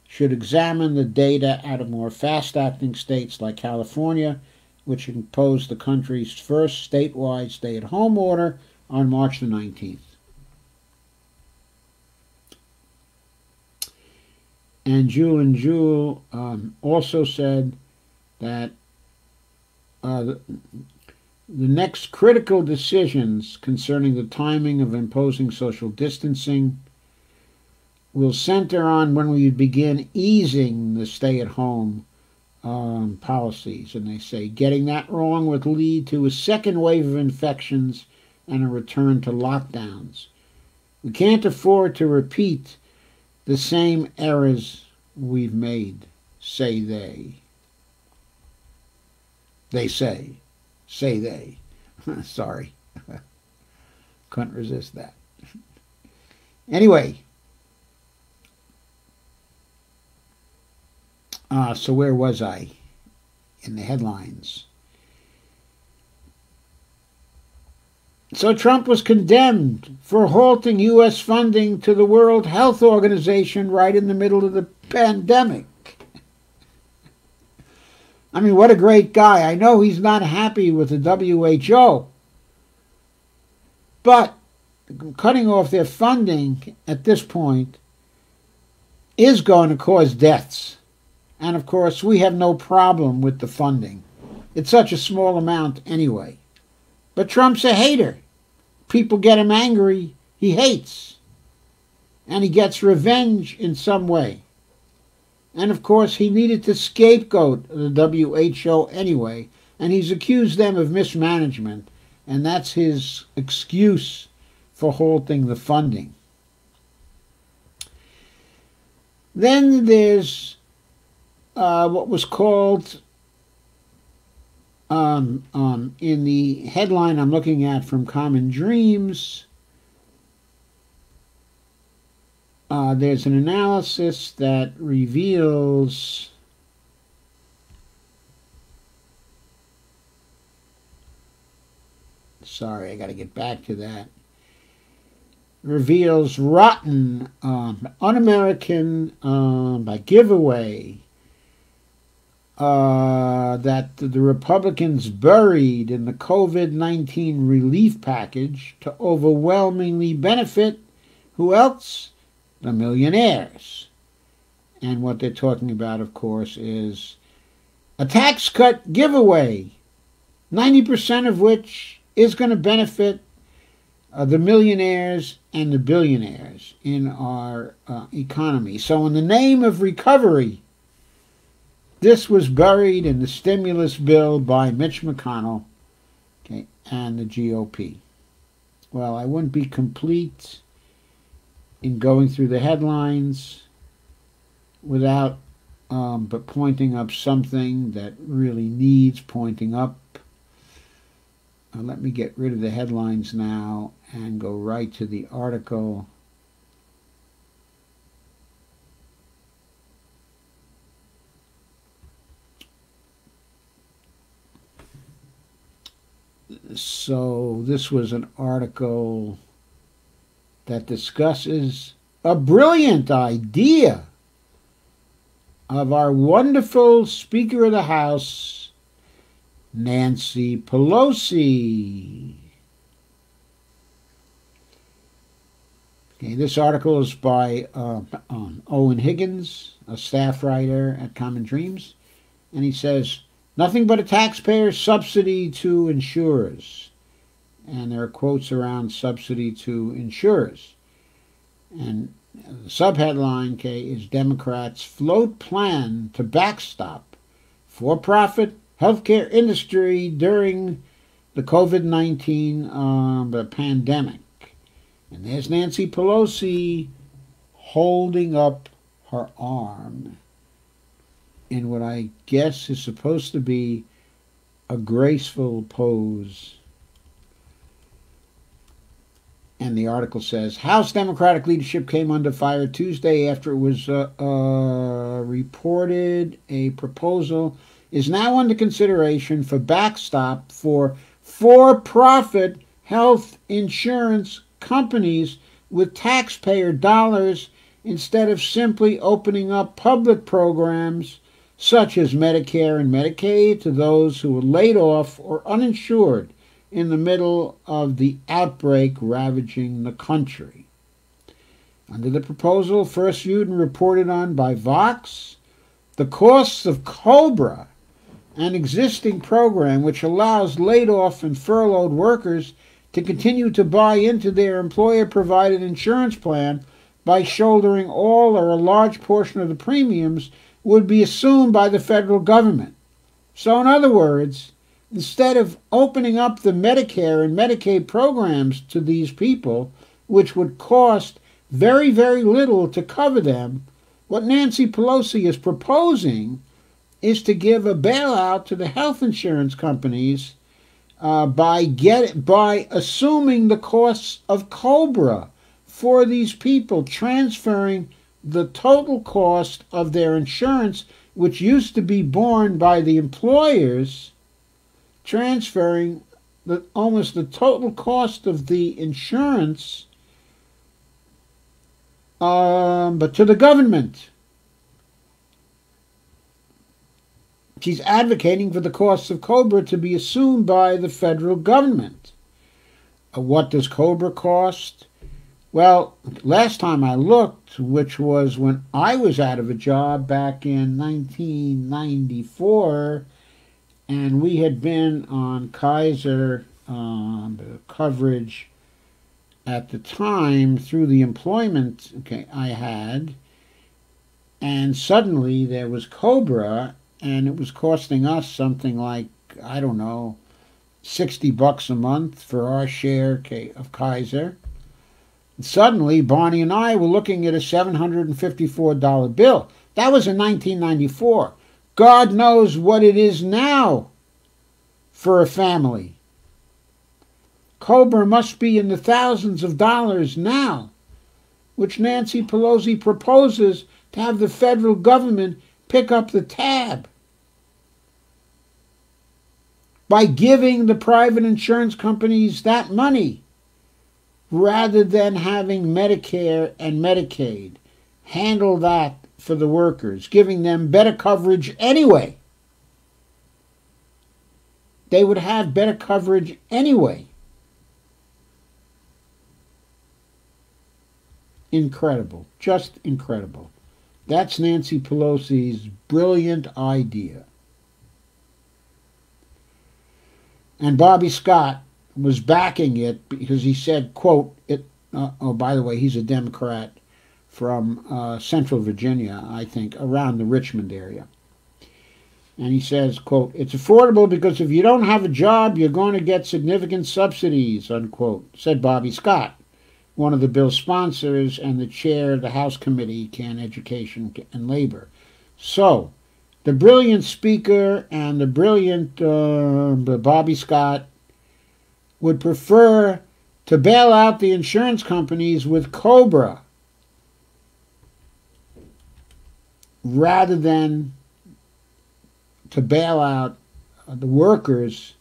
should examine the data out of more fast-acting states like California, which imposed the country's first statewide stay-at-home order on March the 19th. And Jewel also said that the next critical decisions concerning the timing of imposing social distancing will center on when we begin easing the stay-at-home policies. And they say getting that wrong would lead to a second wave of infections and a return to lockdowns. We can't afford to repeat the same errors we've made, say they. They say. Say they. Sorry. Couldn't resist that. Anyway. So where was I in the headlines? So Trump was condemned for halting U.S. funding to the World Health Organization right in the middle of the pandemic. I mean, what a great guy. I know he's not happy with the WHO, but cutting off their funding at this point is going to cause deaths. And of course, we have no problem with the funding. It's such a small amount anyway. But Trump's a hater. People get him angry. He hates. And he gets revenge in some way. And of course, he needed to scapegoat the WHO anyway, and he's accused them of mismanagement, and that's his excuse for halting the funding. Then there's what was called, in the headline I'm looking at from Common Dreams, there's an analysis that reveals sorry, I got to get back to that. Reveals rotten, un-American, by giveaway that the Republicans buried in the COVID-19 relief package to overwhelmingly benefit who else? The millionaires. And what they're talking about, of course, is a tax cut giveaway, 90% of which is going to benefit the millionaires and the billionaires in our economy. So in the name of recovery, this was buried in the stimulus bill by Mitch McConnell, okay, and the GOP. Well, I wouldn't be complete in going through the headlines without but pointing up something that really needs pointing up. Let me get rid of the headlines now and go right to the article. So this was an article that discusses a brilliant idea of our wonderful Speaker of the House, Nancy Pelosi. Okay, this article is by Owen Higgins, a staff writer at Common Dreams, and he says, nothing but a taxpayer's subsidy to insurers. And there are quotes around subsidy to insurers. And the subheadline, okay, is Democrats float plan to backstop for-profit healthcare industry during the COVID-19 pandemic. And there's Nancy Pelosi holding up her arm in what I guess is supposed to be a graceful pose. And the article says, House Democratic leadership came under fire Tuesday after it was reported a proposal is now under consideration for backstop for-profit health insurance companies with taxpayer dollars instead of simply opening up public programs such as Medicare and Medicaid to those who were laid off or uninsured in the middle of the outbreak ravaging the country. Under the proposal, first viewed and reported on by Vox, the costs of COBRA, an existing program which allows laid-off and furloughed workers to continue to buy into their employer-provided insurance plan by shouldering all or a large portion of the premiums, would be assumed by the federal government. So in other words, instead of opening up the Medicare and Medicaid programs to these people, which would cost very, very little to cover them, what Nancy Pelosi is proposing is to give a bailout to the health insurance companies by assuming the costs of COBRA for these people, transferring the total cost of their insurance, which used to be borne by the employers, transferring almost the total cost of the insurance, but to the government. She's advocating for the costs of COBRA to be assumed by the federal government. What does COBRA cost? Well, last time I looked, which was when I was out of a job back in 1994, and we had been on Kaiser coverage at the time through the employment I had, and suddenly there was COBRA, and it was costing us something like, I don't know, $60 a month for our share of Kaiser. And suddenly, Barney and I were looking at a $754 bill. That was in 1994. God knows what it is now for a family. COBRA must be in the thousands of dollars now. which Nancy Pelosi proposes to have the federal government pick up the tab by giving the private insurance companies that money rather than having Medicare and Medicaid handle that for the workers, giving them better coverage anyway. They would have better coverage anyway. Incredible. Just incredible. That's Nancy Pelosi's brilliant idea. And Bobby Scott was backing it because he said, quote, oh, by the way, he's a Democrat from Central Virginia, I think, around the Richmond area. And he says, quote, it's affordable because if you don't have a job, you're going to get significant subsidies, unquote, said Bobby Scott, one of the bill's sponsors and the chair of the House Committee on Education and Labor. So, the brilliant speaker and the brilliant Bobby Scott would prefer to bail out the insurance companies with COBRA rather than to bail out the workers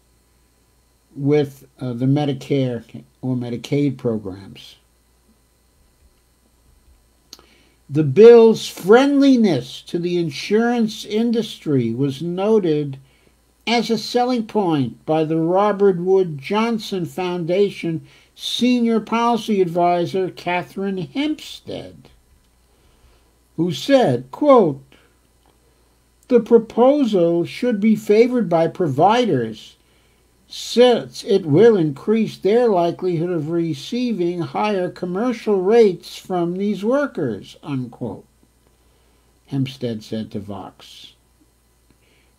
with the Medicare or Medicaid programs. The bill's friendliness to the insurance industry was noted as a selling point by the Robert Wood Johnson Foundation Senior Policy Advisor Catherine Hempstead, who said, quote, the proposal should be favored by providers since it will increase their likelihood of receiving higher commercial rates from these workers, unquote, Hempstead said to Vox.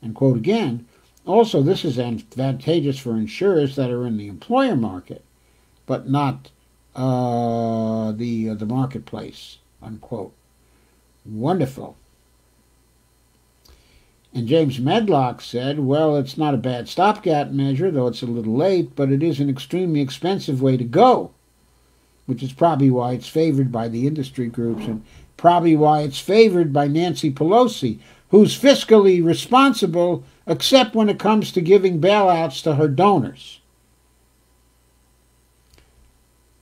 And quote again, also this is advantageous for insurers that are in the employer market, but not the marketplace, unquote. Wonderful. And James Medlock said, well, it's not a bad stopgap measure, though it's a little late, but it is an extremely expensive way to go, which is probably why it's favored by the industry groups and probably why it's favored by Nancy Pelosi, who's fiscally responsible except when it comes to giving bailouts to her donors.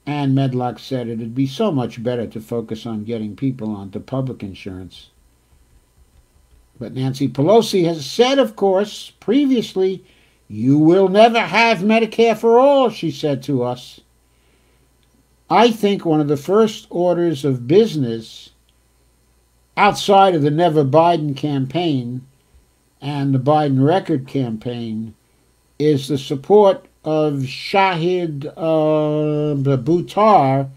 And Medlock said it'd be so much better to focus on getting people onto public insurance. But Nancy Pelosi has said, of course, previously, you will never have Medicare for all, she said to us. I think one of the first orders of business outside of the Never Biden campaign and the Biden Record campaign is the support of Shahid Buttar,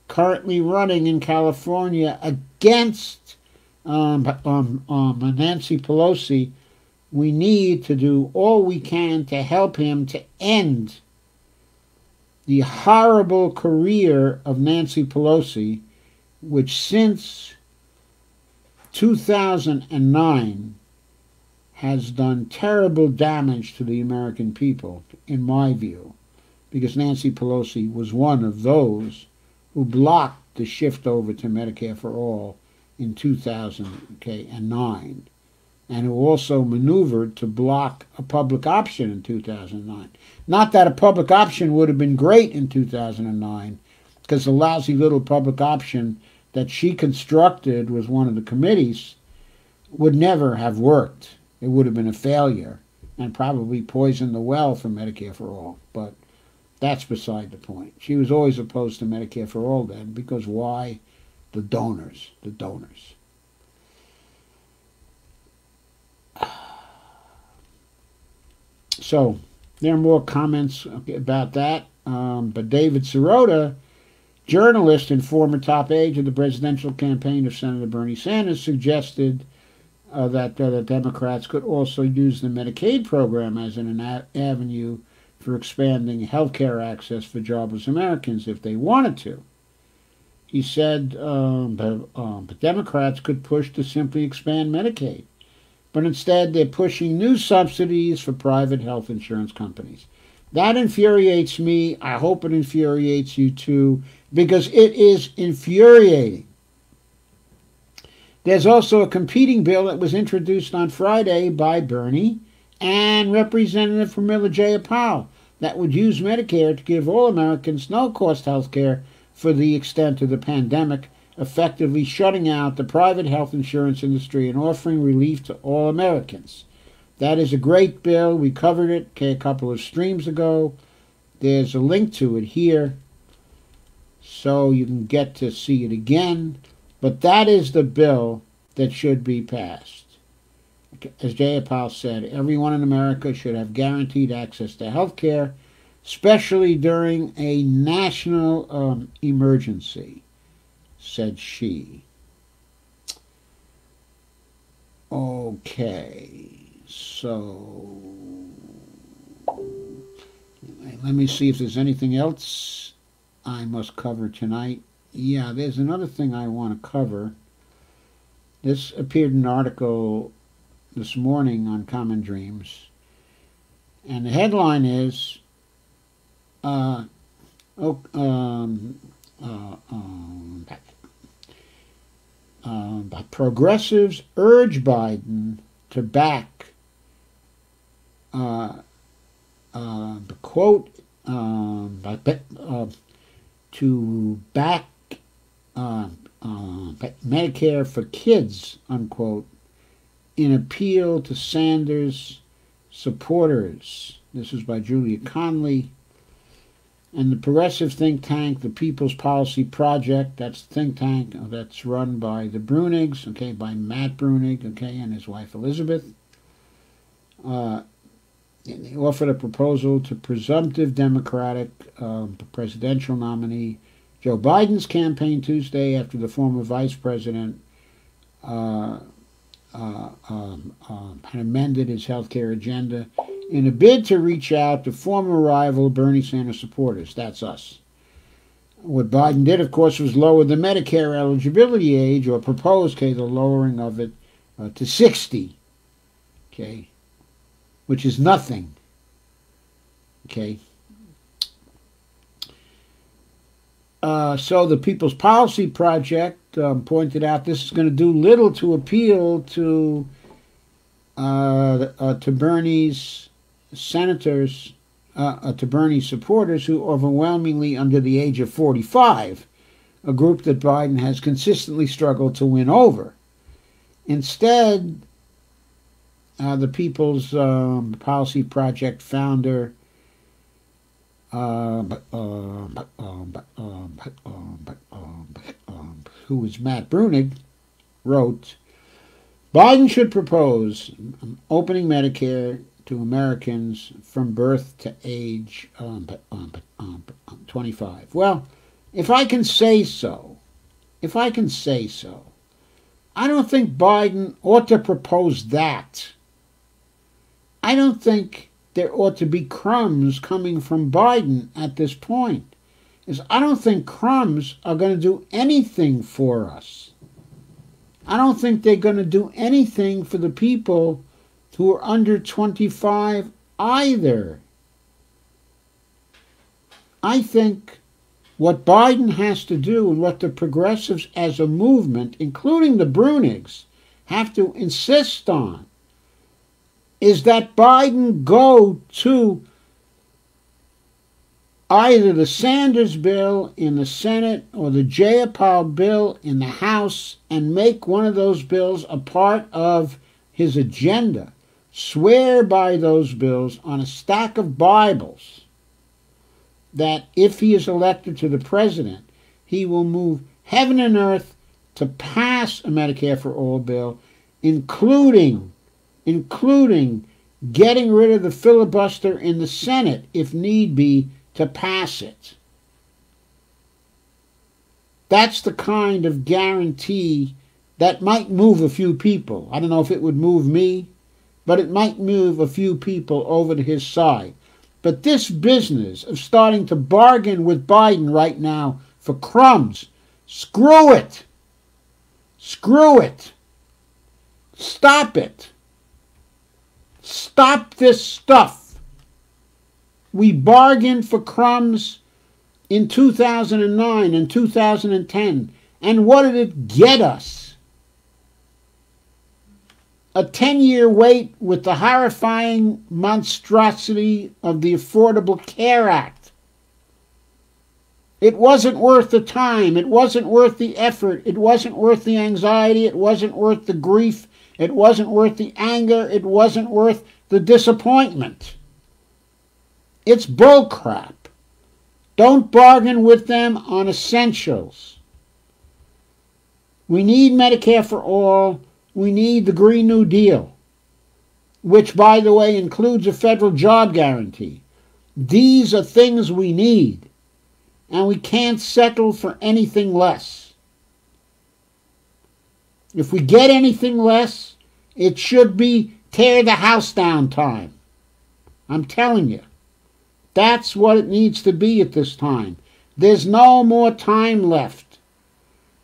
currently running in California against Nancy Pelosi. We need to do all we can to help him to end the horrible career of Nancy Pelosi, which since 2009 has done terrible damage to the American people, in my view, because Nancy Pelosi was one of those who blocked the shift over to Medicare for all in 2009, and who also maneuvered to block a public option in 2009. Not that a public option would have been great in 2009, because the lousy little public option that she constructed with one of the committees would never have worked. It would have been a failure and probably poisoned the well for Medicare for all. But that's beside the point. She was always opposed to Medicare for all then, because why? The donors. So there are more comments about that. But David Sirota, journalist and former top aide of the presidential campaign of Senator Bernie Sanders, suggested that Democrats could also use the Medicaid program as an avenue for expanding health care access for jobless Americans if they wanted to. He said but Democrats could push to simply expand Medicaid, but instead they're pushing new subsidies for private health insurance companies. That infuriates me. I hope it infuriates you too. because it is infuriating. There's also a competing bill that was introduced on Friday by Bernie and Representative Pramila Jayapal that would use Medicare to give all Americans no-cost health care for the extent of the pandemic, effectively shutting out the private health insurance industry and offering relief to all Americans. That is a great bill. We covered it a couple of streams ago. There's a link to it here, so you can get to see it again. But that is the bill that should be passed. As Jayapal said, everyone in America should have guaranteed access to health care, especially during a national emergency, said she. Okay, so let me see if there's anything else I must cover tonight. Yeah, there's another thing I want to cover. This appeared in an article this morning on Common Dreams, and the headline is progressives urge Biden to back to back Medicare for kids, unquote, in appeal to Sanders supporters. This is by Julia Conley. And the progressive think tank, the People's Policy Project, that's the think tank that's run by the Brunigs, okay, by Matt Brunig, okay, and his wife Elizabeth. They offered a proposal to presumptive Democratic presidential nominee Joe Biden's campaign Tuesday after the former vice president had amended his health care agenda in a bid to reach out to former rival Bernie Sanders supporters. That's us. What Biden did, of course, was lower the Medicare eligibility age, or proposed, the lowering of it to 60, which is nothing, So the People's Policy Project pointed out this is going to do little to appeal to Bernie's senators, to Bernie's supporters who are overwhelmingly under the age of 45, a group that Biden has consistently struggled to win over. Instead, the People's Policy Project founder, who is Matt Brunig, wrote, Biden should propose opening Medicare to Americans from birth to age 25. Well, if I can say so, I don't think Biden ought to propose that. I don't think there ought to be crumbs coming from Biden at this point. I don't think crumbs are going to do anything for us. I don't think they're going to do anything for the people who are under 25 either. I think what Biden has to do, and what the progressives as a movement, including the Brunigs, have to insist on, is that Biden go to either the Sanders bill in the Senate or the Jayapal bill in the House and make one of those bills a part of his agenda. Swear by those bills on a stack of Bibles that if he is elected to the president, he will move heaven and earth to pass a Medicare for All bill, including getting rid of the filibuster in the Senate, if need be, to pass it. That's the kind of guarantee that might move a few people. I don't know if it would move me, but it might move a few people over to his side. But this business of starting to bargain with Biden right now for crumbs, screw it. Screw it. Stop it. Stop this stuff. We bargain for crumbs in 2009 and 2010. And what did it get us? A 10-year wait with the horrifying monstrosity of the Affordable Care Act. It wasn't worth the time. It wasn't worth the effort. It wasn't worth the anxiety. It wasn't worth the grief. It wasn't worth the anger. It wasn't worth the disappointment. It's bullcrap. Don't bargain with them on essentials. We need Medicare for all. We need the Green New Deal, which, by the way, includes a federal job guarantee. These are things we need, and we can't settle for anything less. If we get anything less, it should be tear the house down time. I'm telling you. That's what it needs to be at this time. There's no more time left.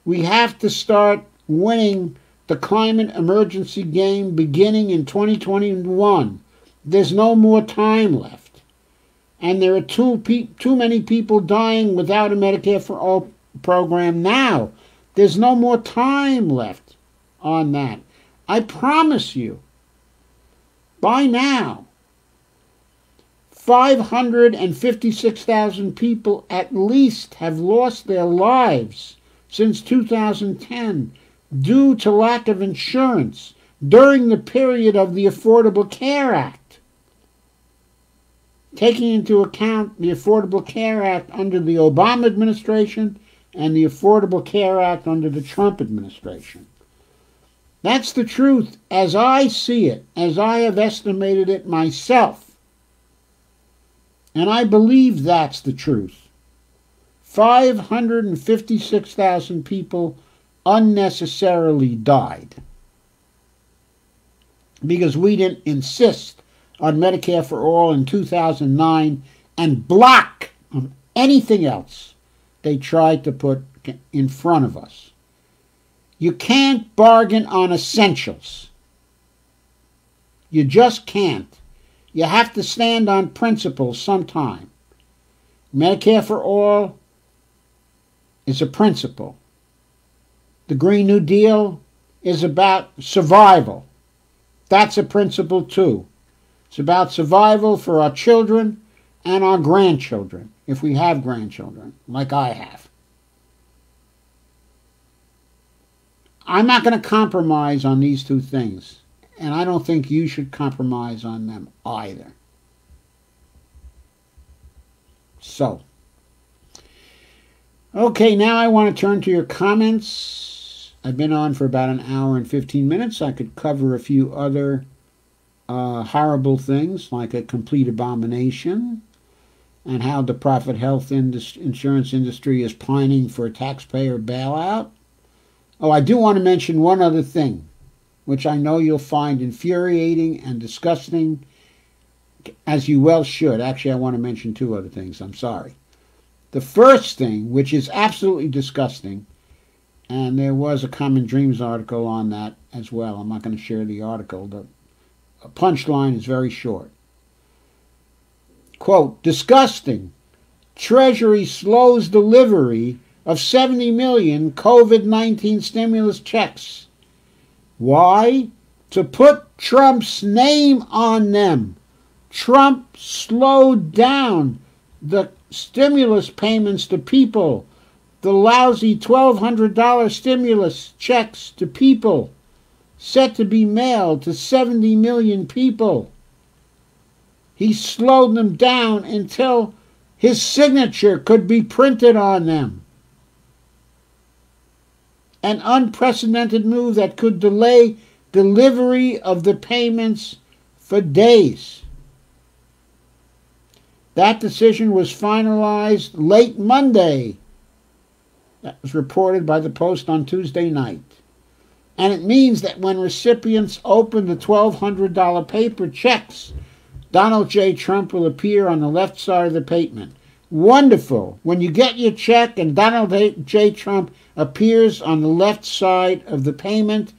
We have to start winning the climate emergency game beginning in 2021. There's no more time left. And there are too many people dying without a Medicare for All program now. There's no more time left on that. I promise you, by now, 556,000 people at least have lost their lives since 2010 due to lack of insurance during the period of the Affordable Care Act. Taking into account the Affordable Care Act under the Obama administration and the Affordable Care Act under the Trump administration. That's the truth as I see it, as I have estimated it myself. And I believe that's the truth. 556,000 people unnecessarily died because we didn't insist on Medicare for All in 2009 and block anything else they tried to put in front of us. You can't bargain on essentials. You just can't. You have to stand on principles sometime. Medicare for All is a principle. The Green New Deal is about survival. That's a principle too. It's about survival for our children and our grandchildren, if we have grandchildren, like I have. I'm not going to compromise on these two things. And I don't think you should compromise on them either. So, okay, now I want to turn to your comments. I've been on for about an hour and 15 minutes. I could cover a few other horrible things, like a complete abomination, and how the private health insurance industry is pining for a taxpayer bailout. Oh, I do want to mention one other thing, which I know you'll find infuriating and disgusting, as you well should. Actually, I want to mention two other things. I'm sorry. The first thing, which is absolutely disgusting, and there was a Common Dreams article on that as well. I'm not going to share the article. The punchline is very short. Quote, disgusting. Treasury slows delivery of 70 million COVID-19 stimulus checks. Why? To put Trump's name on them. Trump slowed down the stimulus payments to people, the lousy $1,200 stimulus checks to people, set to be mailed to 70 million people. He slowed them down until his signature could be printed on them. An unprecedented move that could delay delivery of the payments for days. That decision was finalized late Monday. That was reported by the Post on Tuesday night. And it means that when recipients open the $1,200 paper checks, Donald J. Trump will appear on the left side of the payment. Wonderful. When you get your check and Donald J. Trump appears on the left side of the payment,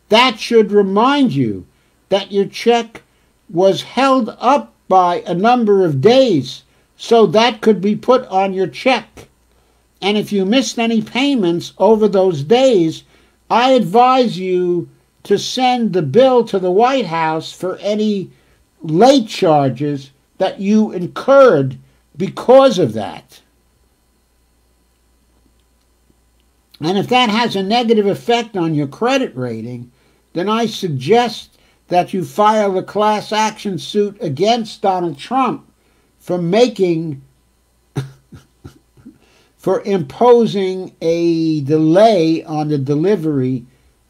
that should remind you that your check was held up by a number of days So that could be put on your check. And if you missed any payments over those days, I advise you to send the bill to the White House for any late charges that you incurred because of that. And if that has a negative effect on your credit rating, then I suggest that you file a class action suit against Donald Trump for for imposing a delay on the delivery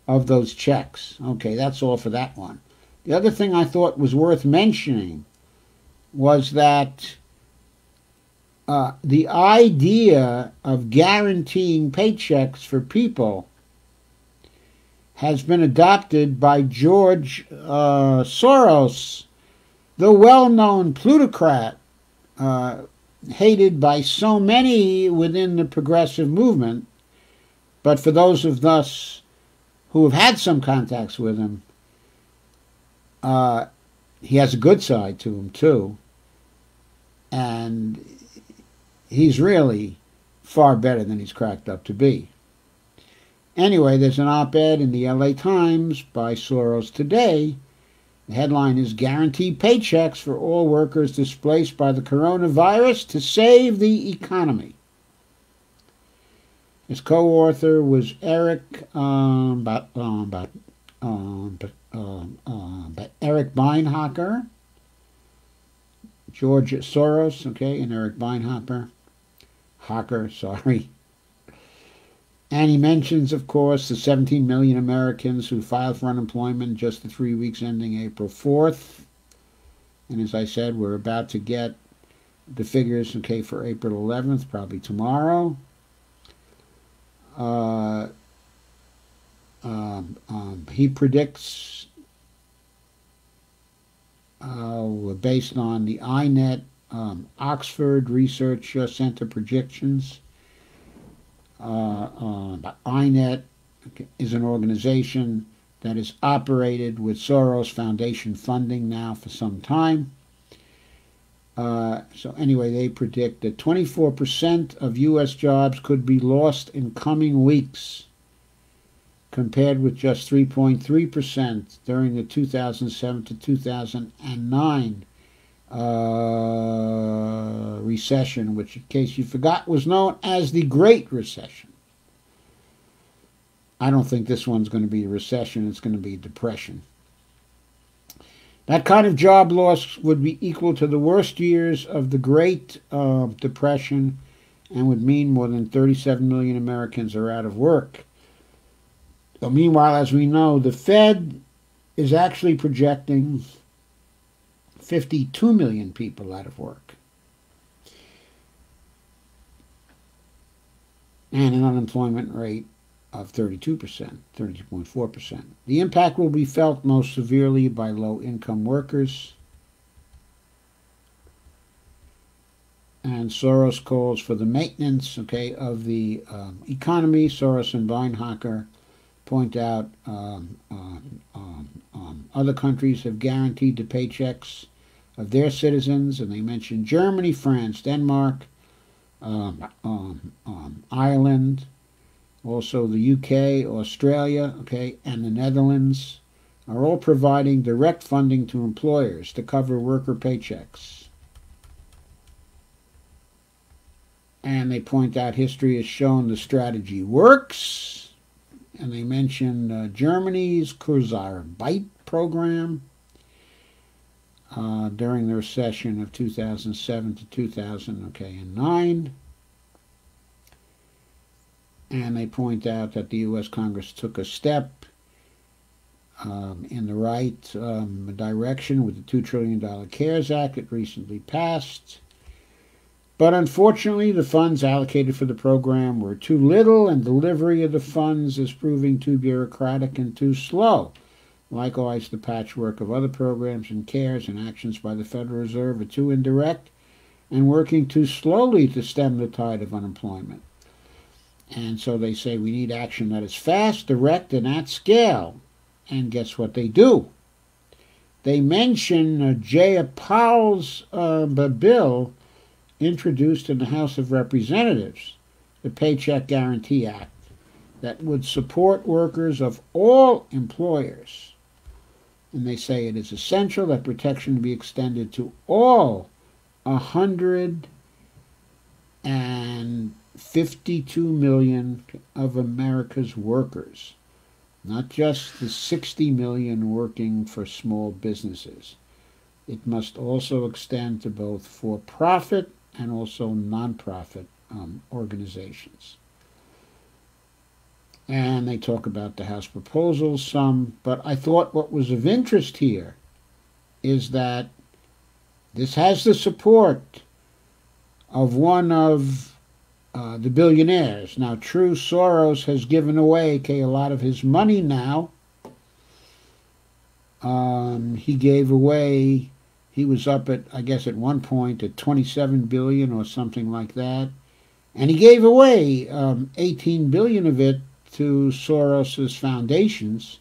of those checks. Okay, that's all for that one. The other thing I thought was worth mentioning was that the idea of guaranteeing paychecks for people has been adopted by George Soros, the well-known plutocrat, hated by so many within the progressive movement. But for those of us who have had some contacts with him, he has a good side to him too. And he's really far better than he's cracked up to be. Anyway, there's an op-ed in the LA Times by Soros today. The headline is "Guaranteed Paychecks for All Workers Displaced by the Coronavirus to Save the Economy." His co-author was Eric Beinhocker, George Soros, okay, and Eric Beinhocker. And he mentions, of course, the 17 million Americans who filed for unemployment just the 3 weeks ending April 4th. And as I said, we're about to get the figures, okay, for April 11th, probably tomorrow. He predicts, based on the INET Oxford Research Center projections. INET is an organization that has operated with Soros Foundation funding now for some time. So anyway, they predict that 24% of U.S. jobs could be lost in coming weeks, compared with just 3.3% during the 2007 to 2009 recession, which, in case you forgot, was known as the Great Recession. I don't think this one's going to be a recession. It's going to be a depression. That kind of job loss would be equal to the worst years of the Great Depression and would mean more than 37 million Americans are out of work. So meanwhile, as we know, the Fed is actually projecting 52 million people out of work and an unemployment rate of 32%, 32.4%. The impact will be felt most severely by low-income workers. And Soros calls for the maintenance, okay, of the economy. Soros and Beinhocker point out other countries have guaranteed the paychecks of their citizens, and they mention Germany, France, Denmark, Ireland, also the UK, Australia, okay, and the Netherlands are all providing direct funding to employers to cover worker paychecks. And they point out history has shown the strategy works. And they mention Germany's Kurzarbeit program during the recession of 2007 to 2009. And they point out that the U.S. Congress took a step in the right direction with the $2 trillion CARES Act that recently passed. But unfortunately, the funds allocated for the program were too little, and delivery of the funds is proving too bureaucratic and too slow. Likewise, the patchwork of other programs and CARES and actions by the Federal Reserve are too indirect and working too slowly to stem the tide of unemployment. And so they say we need action that is fast, direct, and at scale. And guess what they do? They mention Jayapal's bill introduced in the House of Representatives the Paycheck Guarantee Act that would support workers of all employers. And they say it is essential that protection be extended to all 152 million of America's workers, not just the 60 million working for small businesses. It must also extend to both for-profit and also non-profit organizations. And they talk about the House proposals some, but I thought what was of interest here is that this has the support of one of the billionaires. Now, true, Soros has given away a lot of his money now. He gave away, he was up at, I guess at one point, at 27 billion or something like that. And he gave away 18 billion of it to Soros's foundations,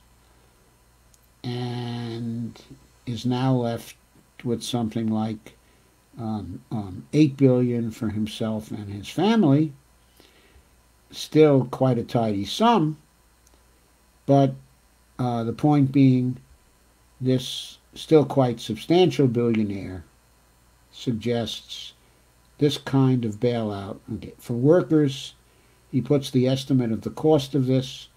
and is now left with something like 8 billion for himself and his family. Still quite a tidy sum, but the point being, this still quite substantial billionaire suggests this kind of bailout. Okay, for workers, he puts the estimate of the cost of this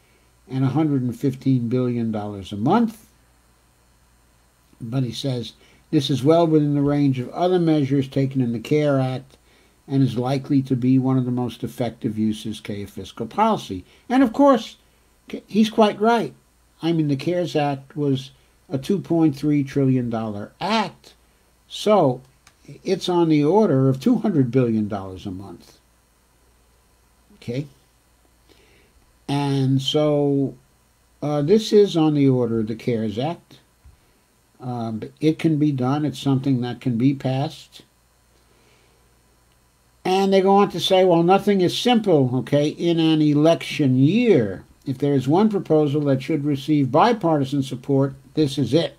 at $115 billion a month. But he says this is well within the range of other measures taken in the CARE Act and is likely to be one of the most effective uses of fiscal policy. And of course, he's quite right. I mean, the CARES Act was a $2.3 trillion act. So it's on the order of $200 billion a month. Okay? And so this is on the order of the CARES Act. It can be done. It's something that can be passed. And they go on to say, well, nothing is simple, okay, in an election year. If there is one proposal that should receive bipartisan support, this is it.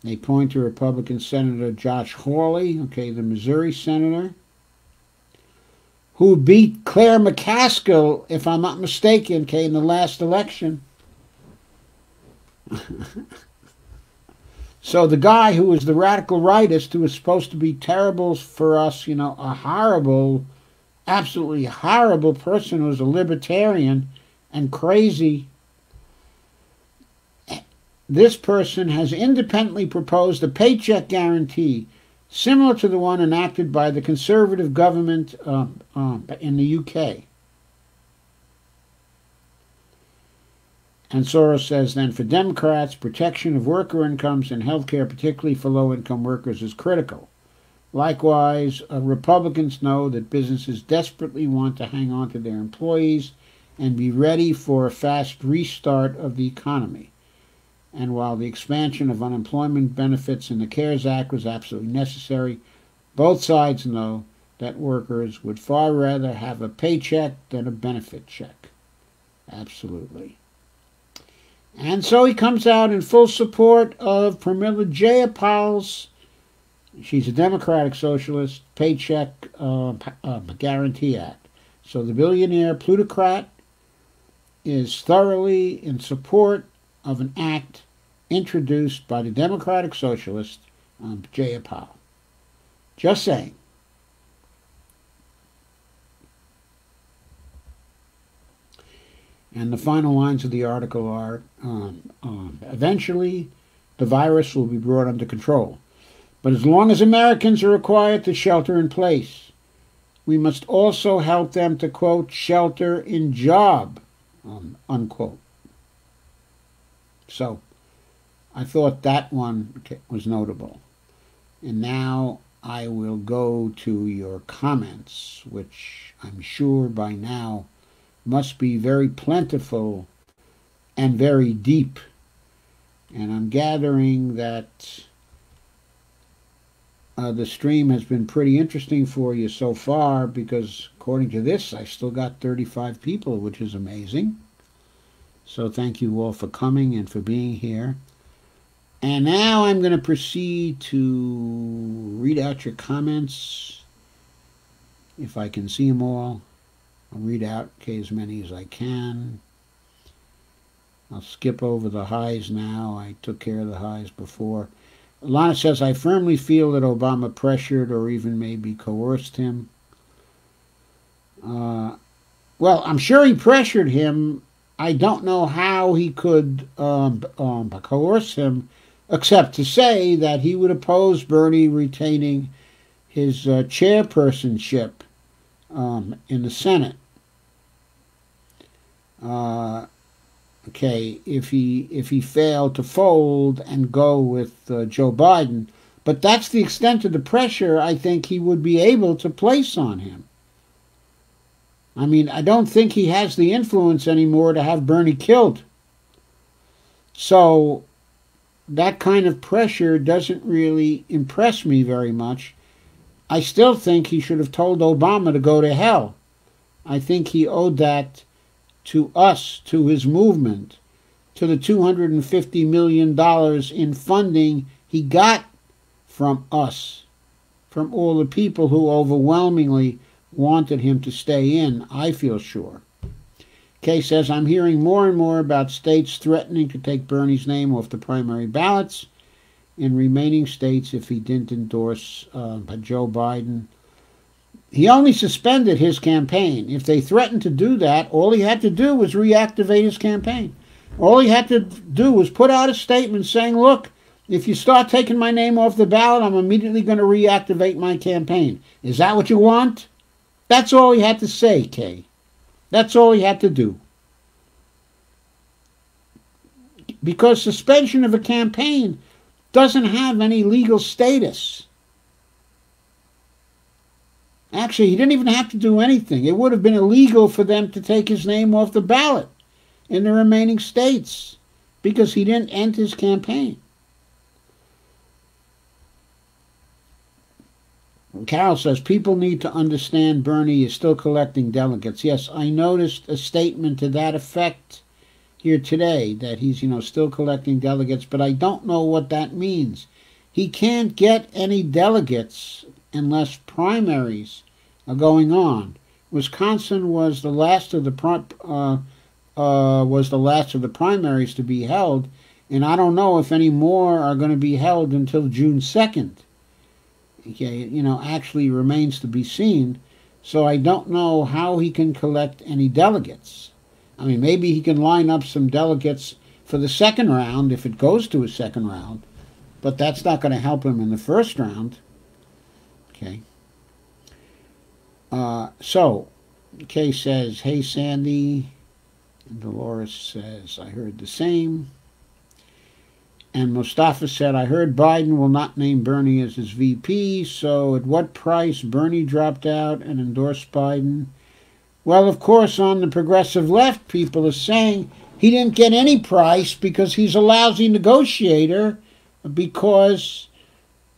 They point to Republican Senator Josh Hawley, okay, the Missouri senator, who beat Claire McCaskill, if I'm not mistaken, okay, in the last election. So the guy who was the radical rightist, who was supposed to be terrible for us, you know, a horrible, absolutely horrible person who was a libertarian and crazy, this person has independently proposed a paycheck guarantee similar to the one enacted by the conservative government in the UK. And Soros says then, for Democrats, protection of worker incomes and health care, particularly for low-income workers, is critical. Likewise, Republicans know that businesses desperately want to hang on to their employees and be ready for a fast restart of the economy. And while the expansion of unemployment benefits in the CARES Act was absolutely necessary, both sides know that workers would far rather have a paycheck than a benefit check. Absolutely. And so he comes out in full support of Pramila Jayapal's, she's a Democratic Socialist, Paycheck Guarantee Act. So the billionaire plutocrat is thoroughly in support of an act introduced by the Democratic Socialist Jayapal. Just saying. And the final lines of the article are, eventually the virus will be brought under control. But as long as Americans are required to shelter in place, we must also help them to, quote, shelter in job, unquote. So I thought that one was notable. And now I will go to your comments, which I'm sure by now must be very plentiful and very deep. And I'm gathering that the stream has been pretty interesting for you so far, because according to this, I still got 35 people, which is amazing. So thank you all for coming and for being here. And now I'm going to proceed to read out your comments if I can see them all. I'll read out, okay, as many as I can. I'll skip over the highs now. I took care of the highs before. Lana says, I firmly feel that Obama pressured or even maybe coerced him. Well, I'm sure he pressured him. I don't know how he could coerce him, except to say that he would oppose Bernie retaining his chairpersonship in the Senate. Okay, if he failed to fold and go with Joe Biden, but that's the extent of the pressure I think he would be able to place on him. I mean, I don't think he has the influence anymore to have Bernie killed. So that kind of pressure doesn't really impress me very much. I still think he should have told Obama to go to hell. I think he owed that to us, to his movement, to the $250 million in funding he got from us, from all the people who overwhelmingly wanted him to stay in, I feel sure. Kay says, I'm hearing more and more about states threatening to take Bernie's name off the primary ballots in remaining states if he didn't endorse Joe Biden. He only suspended his campaign. If they threatened to do that, all he had to do was reactivate his campaign. All he had to do was put out a statement saying, look, if you start taking my name off the ballot, I'm immediately going to reactivate my campaign. Is that what you want? That's all he had to say, Kay. That's all he had to do. Because suspension of a campaign doesn't have any legal status. Actually, he didn't even have to do anything. It would have been illegal for them to take his name off the ballot in the remaining states because he didn't end his campaign. Carol says, people need to understand Bernie is still collecting delegates. Yes, I noticed a statement to that effect here today, that he's, still collecting delegates, but I don't know what that means. He can't get any delegates unless primaries are going on. Wisconsin was the last of the primaries to be held, and I don't know if any more are going to be held until June 2nd. Okay, actually remains to be seen. So I don't know how he can collect any delegates. I mean, maybe he can line up some delegates for the second round if it goes to a second round, but that's not going to help him in the first round. Okay. So, Kay says, hey, Sandy. And Dolores says, I heard the same. And Mustafa said, I heard Biden will not name Bernie as his VP, so at what price Bernie dropped out and endorsed Biden? Well, of course, on the progressive left, people are saying he didn't get any price because he's a lousy negotiator, because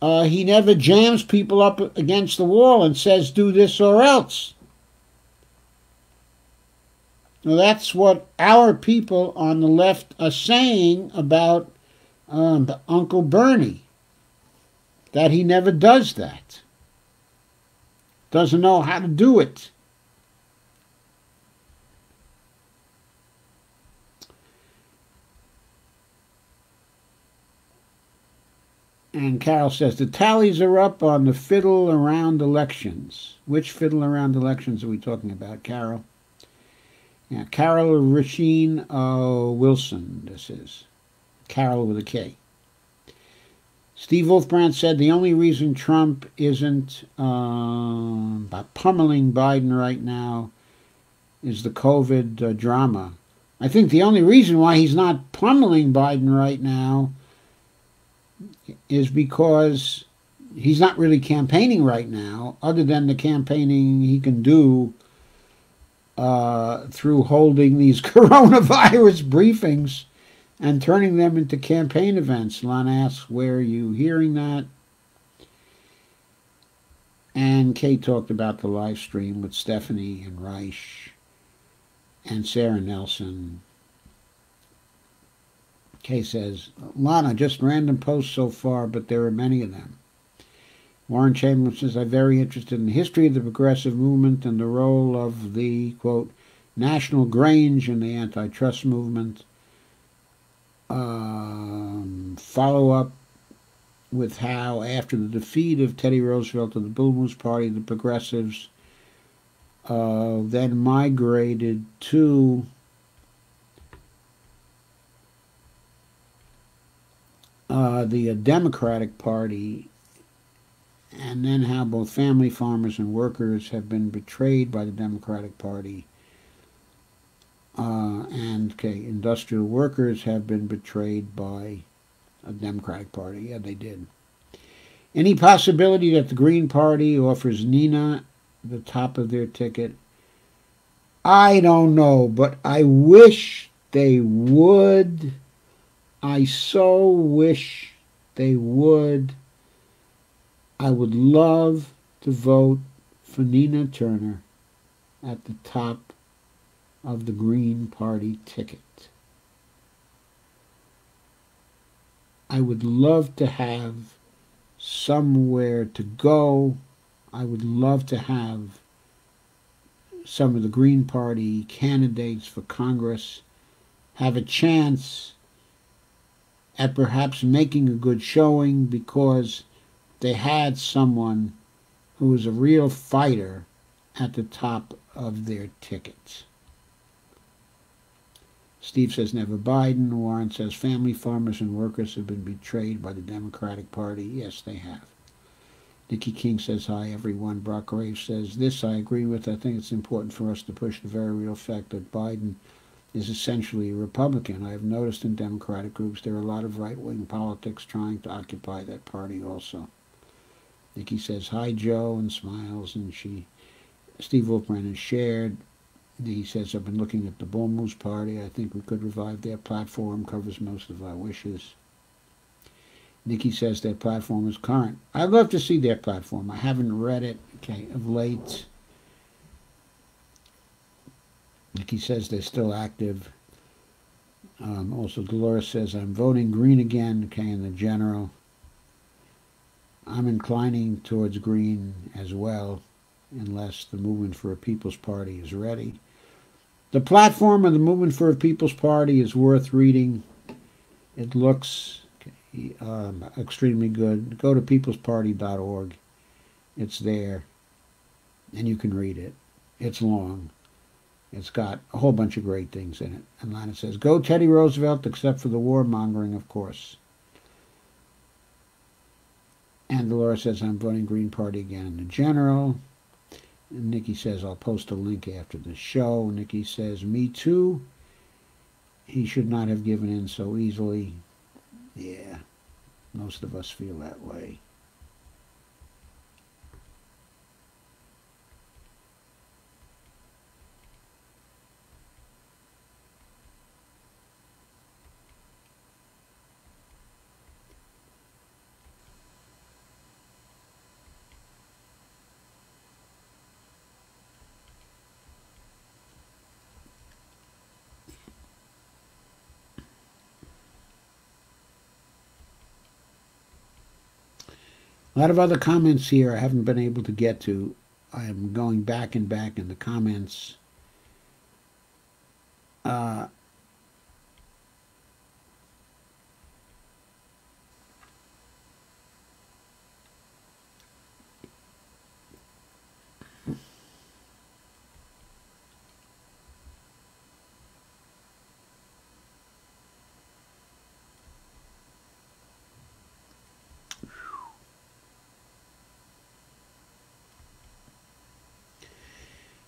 he never jams people up against the wall and says, do this or else. Now, that's what our people on the left are saying about Uncle Bernie, that he never does that. Doesn't know how to do it. And Carol says, the tallies are up on the fiddle around elections. Which fiddle around elections are we talking about, Carol? Yeah, Carol Rasheen Wilson, this is. Carol with a K. Steve Wolfbrand said the only reason Trump isn't pummeling Biden right now is the COVID drama. I think the only reason why he's not pummeling Biden right now is because he's not really campaigning right now, other than the campaigning he can do through holding these coronavirus briefings and turning them into campaign events. Lana asks, where are you hearing that? And Kate talked about the live stream with Stephanie and Reich and Sarah Nelson. Kay says, Lana, just random posts so far, but there are many of them. Warren Chamberlain says, I'm very interested in the history of the progressive movement and the role of the, quote, National Grange in the antitrust movement. Follow up with how, after the defeat of Teddy Roosevelt of the Bull Moose Party, the progressives then migrated to the Democratic Party, and then how both family farmers and workers have been betrayed by the Democratic Party, and industrial workers have been betrayed by a Democratic Party. Yeah, they did. Any possibility that the Green Party offers Nina the top of their ticket? I don't know, but I wish they would. I so wish they would. I would love to vote for Nina Turner at the top of the Green Party ticket. I would love to have somewhere to go. I would love to have some of the Green Party candidates for Congress have a chance at perhaps making a good showing because they had someone who was a real fighter at the top of their tickets. Steve says never Biden. Warren says family farmers and workers have been betrayed by the Democratic Party. Yes, they have. Nikki King says hi everyone. Brock Graves says this I agree with. I think it's important for us to push the very real fact that Biden is essentially a Republican. I have noticed in Democratic groups there are a lot of right-wing politics trying to occupy that party also. Nikki says hi Joe and smiles, and Steve Wolfman has shared. He says I've been looking at the Bull Moose Party. I think we could revive their platform, covers most of our wishes. Nikki says their platform is current. I'd love to see their platform. I haven't read it, of late. Nikki says they're still active. Also, Dolores says, I'm voting green again, in the general. I'm inclining towards green as well, unless the Movement for a People's Party is ready. The platform of the Movement for a People's Party is worth reading. It looks extremely good. Go to peoplesparty.org. It's there, and you can read it. It's long. It's got a whole bunch of great things in it. And Lana says, go Teddy Roosevelt, except for the warmongering, of course. And Laura says, I'm voting Green Party again in the general. And Nikki says, I'll post a link after the show. Nikki says, me too. He should not have given in so easily. Yeah, most of us feel that way. A lot of other comments here I haven't been able to get to. I am going back and back in the comments.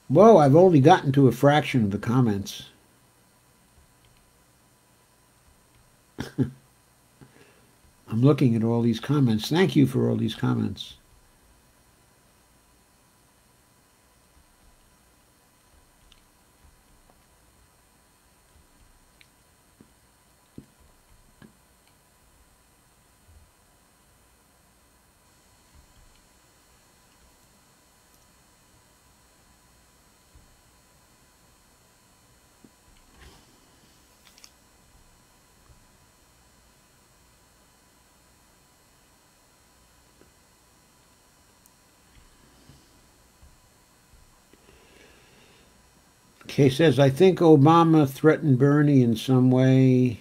Whoa, I've only gotten to a fraction of the comments. I'm looking at all these comments. Thank you for all these comments. Kay says, I think Obama threatened Bernie in some way.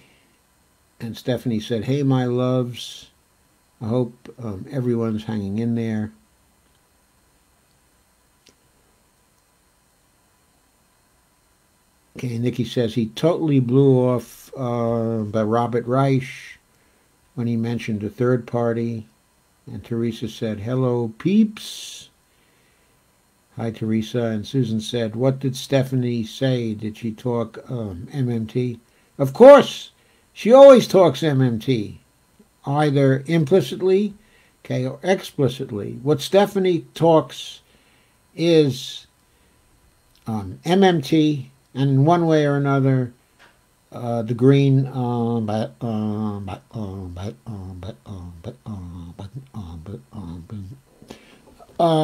And Stephanie said, hey, my loves, I hope everyone's hanging in there. Okay, Nikki says he totally blew off by Robert Reich when he mentioned a third party. And Teresa said, hello, peeps. Hi, Teresa. And Susan said, what did Stephanie say? Did she talk MMT? Of course, she always talks MMT, either implicitly, okay, or explicitly. What Stephanie talks is MMT, and in one way or another, the green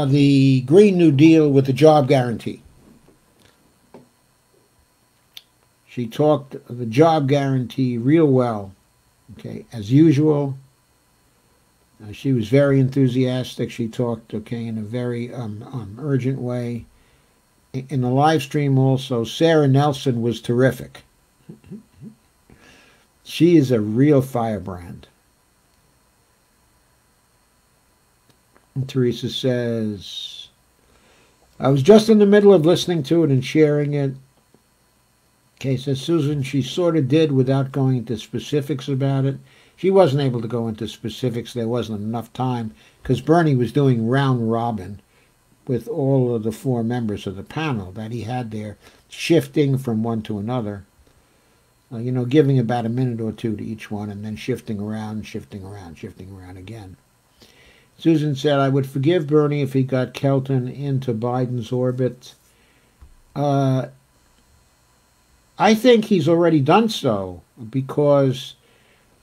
the Green New Deal with the job guarantee. She talked the job guarantee real well, okay, as usual. She was very enthusiastic. She talked, okay, in a very urgent way. In the live stream also, Sarah Nelson was terrific. She is a real firebrand. And Teresa says, I was just in the middle of listening to it and sharing it. Okay, says Susan, she sort of did without going into specifics about it. She wasn't able to go into specifics. There wasn't enough time because Bernie was doing round robin with all of the four members of the panel that he had there, shifting from one to another, giving about a minute or two to each one and then shifting around again. Susan said, I would forgive Bernie if he got Kelton into Biden's orbit. I think he's already done so, because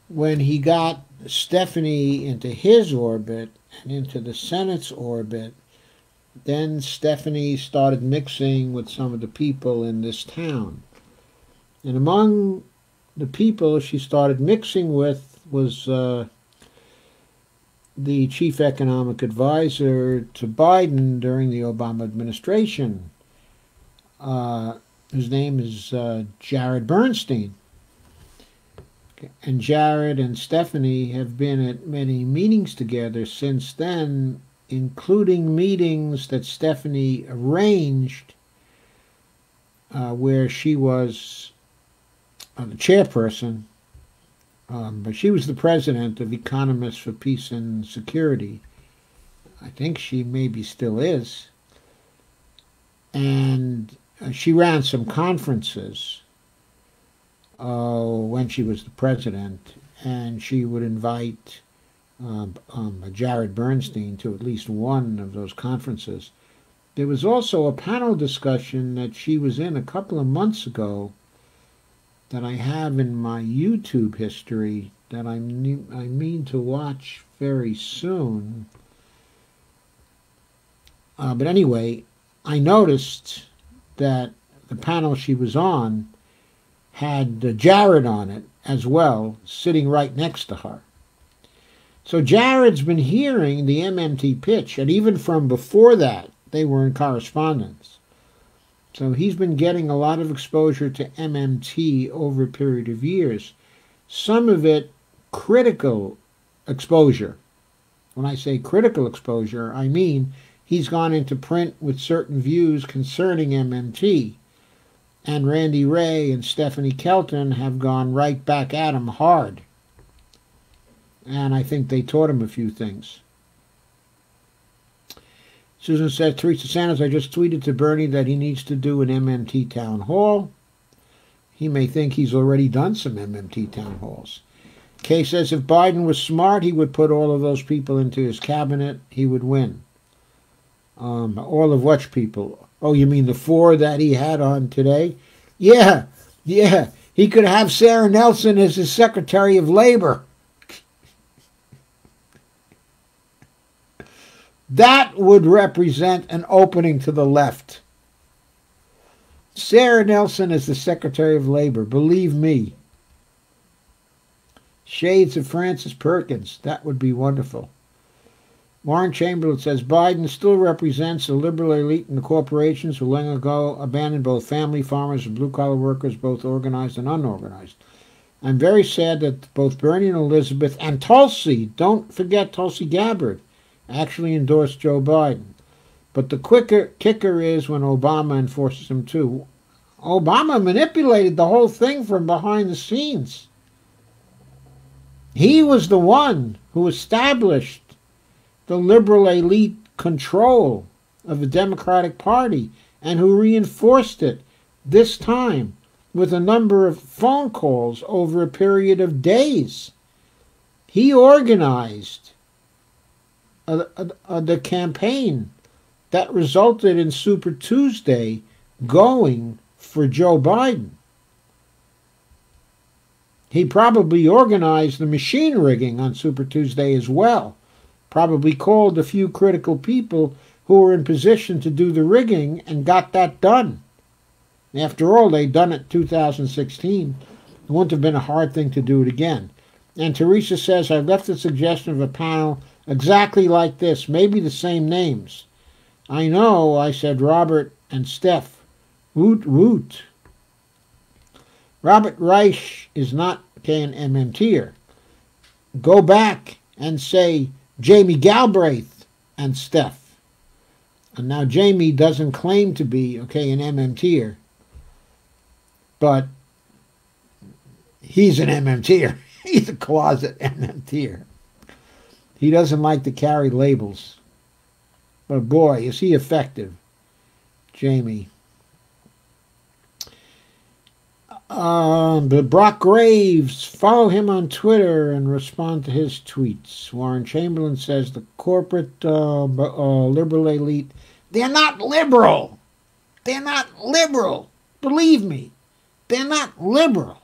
when he got Stephanie into his orbit and into the Senate's orbit, then Stephanie started mixing with some of the people in this town. And among the people she started mixing with was the chief economic advisor to Biden during the Obama administration. His name is Jared Bernstein. And Jared and Stephanie have been at many meetings together since then, including meetings that Stephanie arranged where she was the chairperson, but she was the president of Economists for Peace and Security. I think she maybe still is. And she ran some conferences when she was the president, and she would invite Jared Bernstein to at least one of those conferences. There was also a panel discussion that she was in a couple of months ago that I have in my YouTube history that I mean to watch very soon. But anyway, I noticed that the panel she was on had Jared on it as well, sitting right next to her. So Jared's been hearing the MMT pitch, and even from before that, they were in correspondence. So he's been getting a lot of exposure to MMT over a period of years. Some of it critical exposure. When I say critical exposure, I mean he's gone into print with certain views concerning MMT. And Randy Wray and Stephanie Kelton have gone right back at him hard. And I think they taught him a few things. Susan said, Teresa Sanders, I just tweeted to Bernie that he needs to do an MMT town hall. He may think he's already done some MMT town halls. Kay says, if Biden was smart, he would put all of those people into his cabinet. He would win. All of which people? Oh, you mean the four that he had on today? Yeah. He could have Sarah Nelson as his Secretary of Labor. That would represent an opening to the left. Sarah Nelson as the Secretary of Labor, believe me. Shades of Frances Perkins, that would be wonderful. Warren Chamberlain says Biden still represents the liberal elite and the corporations who long ago abandoned both family farmers and blue-collar workers, both organized and unorganized. I'm very sad that both Bernie and Elizabeth and Tulsi, don't forget Tulsi Gabbard, actually endorsed Joe Biden. But the kicker is when Obama enforces him too. Obama manipulated the whole thing from behind the scenes. He was the one who established the liberal elite control of the Democratic Party and who reinforced it this time with a number of phone calls over a period of days. He organized the campaign that resulted in Super Tuesday going for Joe Biden. He probably organized the machine rigging on Super Tuesday as well. Probably called a few critical people who were in position to do the rigging and got that done. After all, they'd done it in 2016. It wouldn't have been a hard thing to do it again. And Teresa says, I left the suggestion of a panel exactly like this, maybe the same names. I know, I said Robert and Steph. Woot woot. Robert Reich is not an MMTer. Go back and say Jamie Galbraith and Steph. And now Jamie doesn't claim to be, an MMTer. But he's an MMTer. He's a closet MMTer. He doesn't like to carry labels. But boy, is he effective, Jamie. But Brock Graves, follow him on Twitter and respond to his tweets. Warren Chamberlain says the corporate liberal elite, they're not liberal. They're not liberal. Believe me, they're not liberal.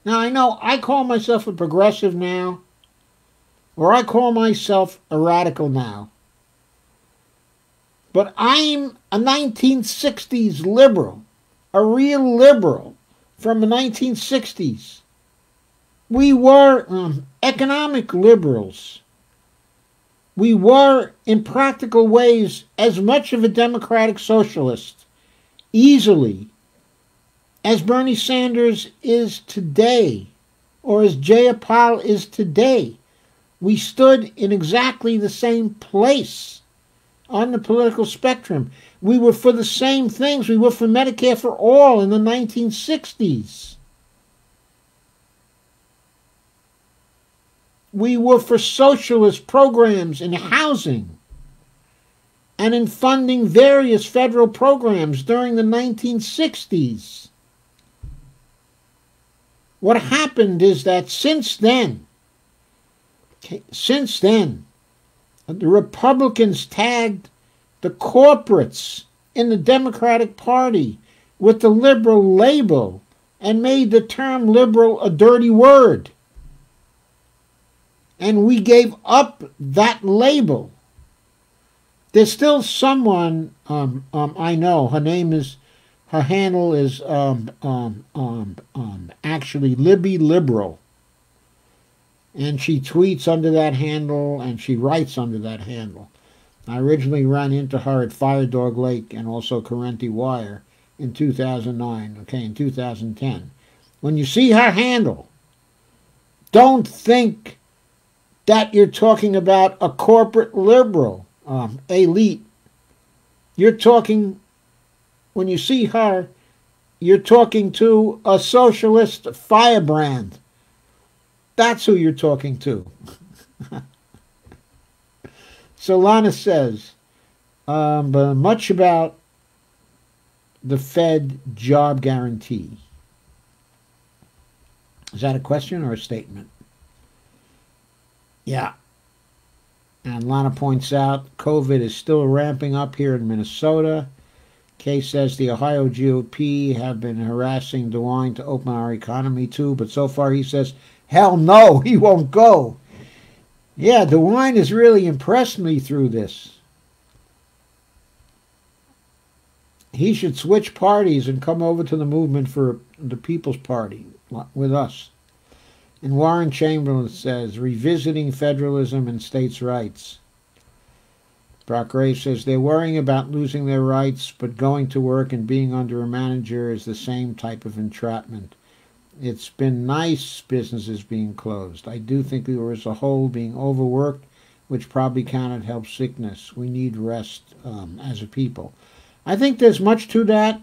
Now, I know I call myself a progressive now, or I call myself a radical now. But I'm a 1960s liberal, a real liberal from the 1960s. We were economic liberals. We were, in practical ways, as much of a democratic socialist, easily, as Bernie Sanders is today, or as Jayapal is today. We stood in exactly the same place on the political spectrum. We were for the same things. We were for Medicare for all in the 1960s. We were for socialist programs in housing and in funding various federal programs during the 1960s. What happened is that since then, the Republicans tagged the corporates in the Democratic Party with the liberal label and made the term liberal a dirty word. And we gave up that label. There's still someone I know. Her handle is actually Libby Liberal. And she tweets under that handle, and she writes under that handle. I originally ran into her at Fire Dog Lake and also Corrente Wire in 2009, in 2010. When you see her handle, don't think that you're talking about a corporate liberal elite. You're talking, when you see her, you're talking to a socialist firebrand. That's who you're talking to. Solana says, but much about the Fed job guarantee. Is that a question or a statement? Yeah. And Lana points out COVID is still ramping up here in Minnesota. Kay says the Ohio GOP have been harassing DeWine to open our economy too, but so far he says, hell no, he won't go. Yeah, DeWine has really impressed me through this. He should switch parties and come over to the movement for the People's Party with us. And Warren Chamberlain says, revisiting federalism and states' rights. Brock Ray says they're worrying about losing their rights, but going to work and being under a manager is the same type of entrapment. It's been nice businesses being closed. I do think we were as a whole being overworked, which probably cannot help sickness. We need rest as a people. I think there's much to that.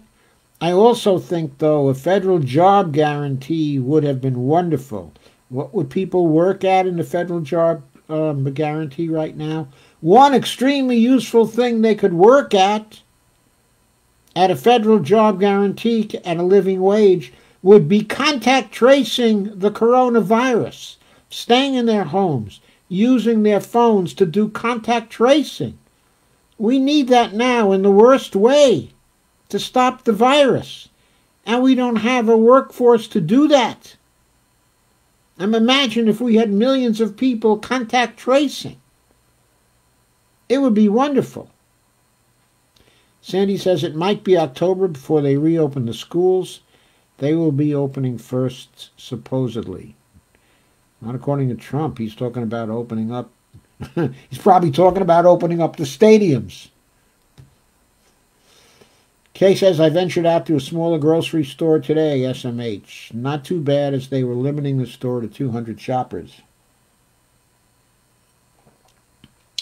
I also think, though, a federal job guarantee would have been wonderful. What would people work at in the federal job guarantee right now? One extremely useful thing they could work at a federal job guarantee at a living wage would be contact tracing the coronavirus, staying in their homes, using their phones to do contact tracing. We need that now in the worst way to stop the virus, and we don't have a workforce to do that. Imagine if we had millions of people contact tracing. It would be wonderful. Sandy says it might be October before they reopen the schools. They will be opening first, supposedly. Not according to Trump. He's talking about opening up. He's probably talking about opening up the stadiums. Kay says, I ventured out to a smaller grocery store today, SMH. Not too bad, as they were limiting the store to 200 shoppers.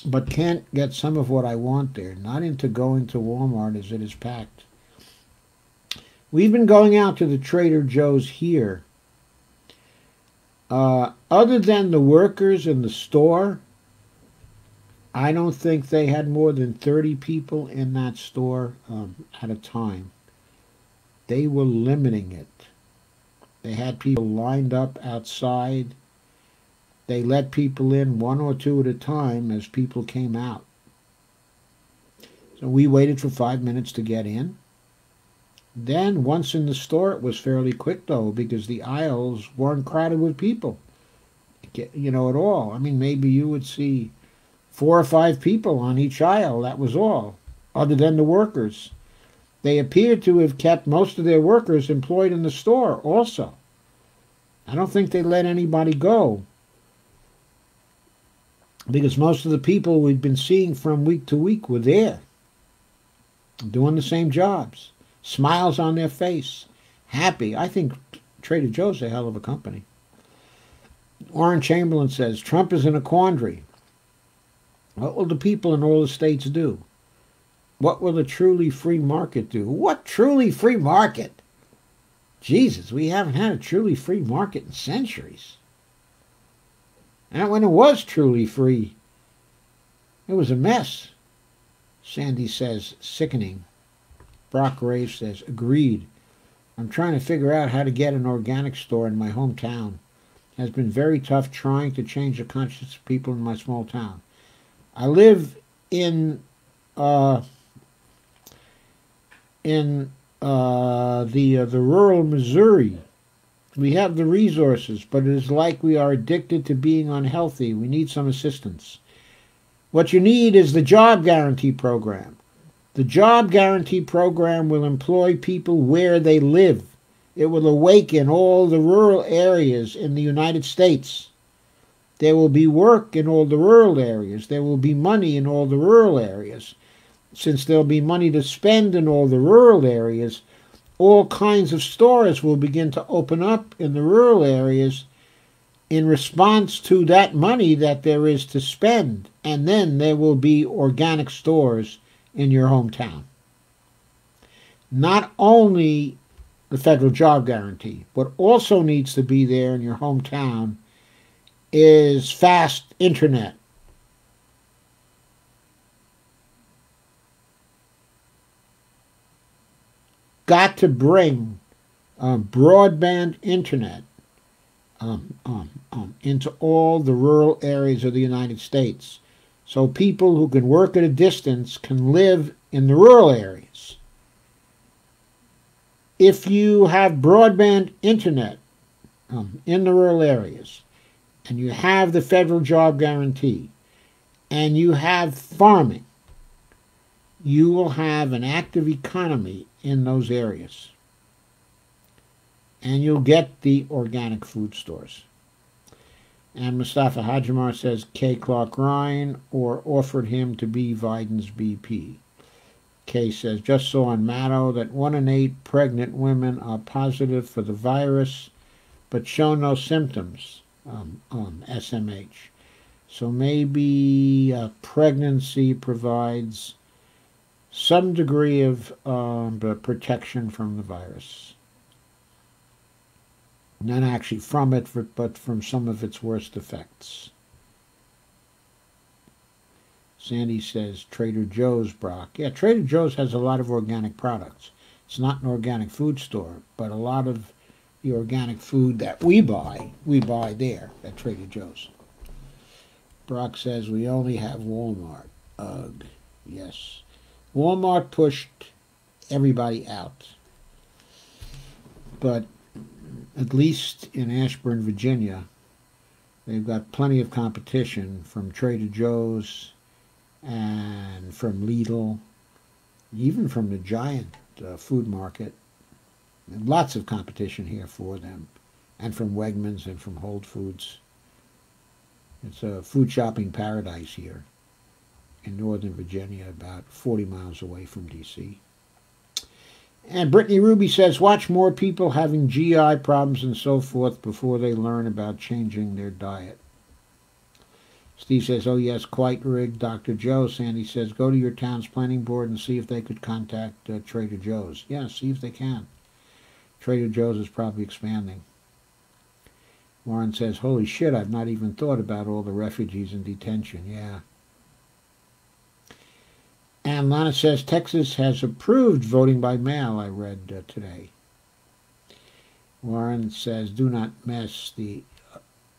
But can't get some of what I want there. Not into going to Walmart as it is packed. We've been going out to the Trader Joe's here. Other than the workers in the store, I don't think they had more than 30 people in that store at a time. They were limiting it. They had people lined up outside. They let people in one or two at a time as people came out. So we waited for 5 minutes to get in. Then, once in the store, it was fairly quick, though, because the aisles weren't crowded with people, you know, at all. I mean, maybe you would see 4 or 5 people on each aisle, that was all, other than the workers. They appear to have kept most of their workers employed in the store also. I don't think they let anybody go, because most of the people we've been seeing from week to week were there, doing the same jobs. Smiles on their face, happy. I think Trader Joe's a hell of a company. Warren Chamberlain says, Trump is in a quandary. What will the people in all the states do? What will a truly free market do? What truly free market? Jesus, we haven't had a truly free market in centuries. And when it was truly free, it was a mess. Sandy says, sickening. Brock Ray says, agreed. I'm trying to figure out how to get an organic store in my hometown. It has been very tough trying to change the conscience of people in my small town. I live in the rural Missouri. We have the resources, but it is like we are addicted to being unhealthy. We need some assistance. What you need is the job guarantee program. The job guarantee program will employ people where they live. It will awaken all the rural areas in the United States. There will be work in all the rural areas. There will be money in all the rural areas. Since there will be money to spend in all the rural areas, all kinds of stores will begin to open up in the rural areas in response to that money that there is to spend. And then there will be organic stores in your hometown. Not only the federal job guarantee, what also needs to be there in your hometown is fast internet. Got to bring broadband internet into all the rural areas of the United States, so people who can work at a distance can live in the rural areas. If you have broadband internet in the rural areas, and you have the federal job guarantee, and you have farming, you will have an active economy in those areas. And you'll get the organic food stores. And Mustafa Hajimar says K. Clark Ryan or offered him to be Biden's BP. Kay says, just saw on Maddow that 1 in 8 pregnant women are positive for the virus but show no symptoms, SMH. So maybe pregnancy provides some degree of protection from the virus. Not actually from it, but from some of its worst effects. Sandy says Trader Joe's, Brock. Yeah, Trader Joe's has a lot of organic products. It's not an organic food store, but a lot of the organic food that we buy there at Trader Joe's. Brock says we only have Walmart. Ugh, yes. Walmart pushed everybody out. But at least in Ashburn, Virginia, they've got plenty of competition from Trader Joe's and from Lidl, even from the Giant food market. And lots of competition here for them, and from Wegmans and from Whole Foods. It's a food shopping paradise here in Northern Virginia, about 40 miles away from D.C. And Brittany Ruby says, watch more people having GI problems and so forth before they learn about changing their diet. Steve says, oh yes, quite rigged, Dr. Joe. Sandy says, go to your town's planning board and see if they could contact Trader Joe's. Yeah, see if they can. Trader Joe's is probably expanding. Warren says, holy shit, I've not even thought about all the refugees in detention. Yeah. And Lana says, Texas has approved voting by mail, I read today. Warren says, do not mess the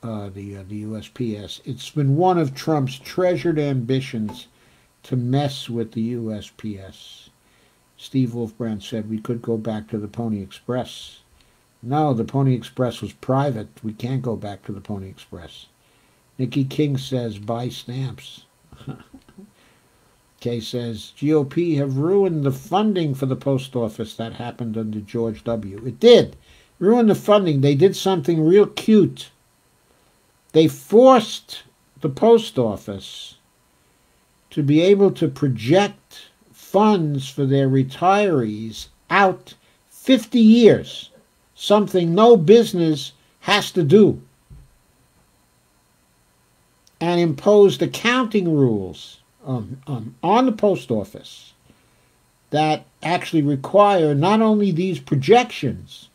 USPS. It's been one of Trump's treasured ambitions to mess with the USPS. Steve Wolfbrand said we could go back to the Pony Express. No, the Pony Express was private. We can't go back to the Pony Express. Nikki King says, buy stamps. Kay says, GOP have ruined the funding for the post office that happened under George W. It did. Ruined the funding. They did something real cute. They forced the post office to be able to project funds for their retirees out 50 years, something no business has to do, and imposed accounting rules on the post office that actually require not only these projections,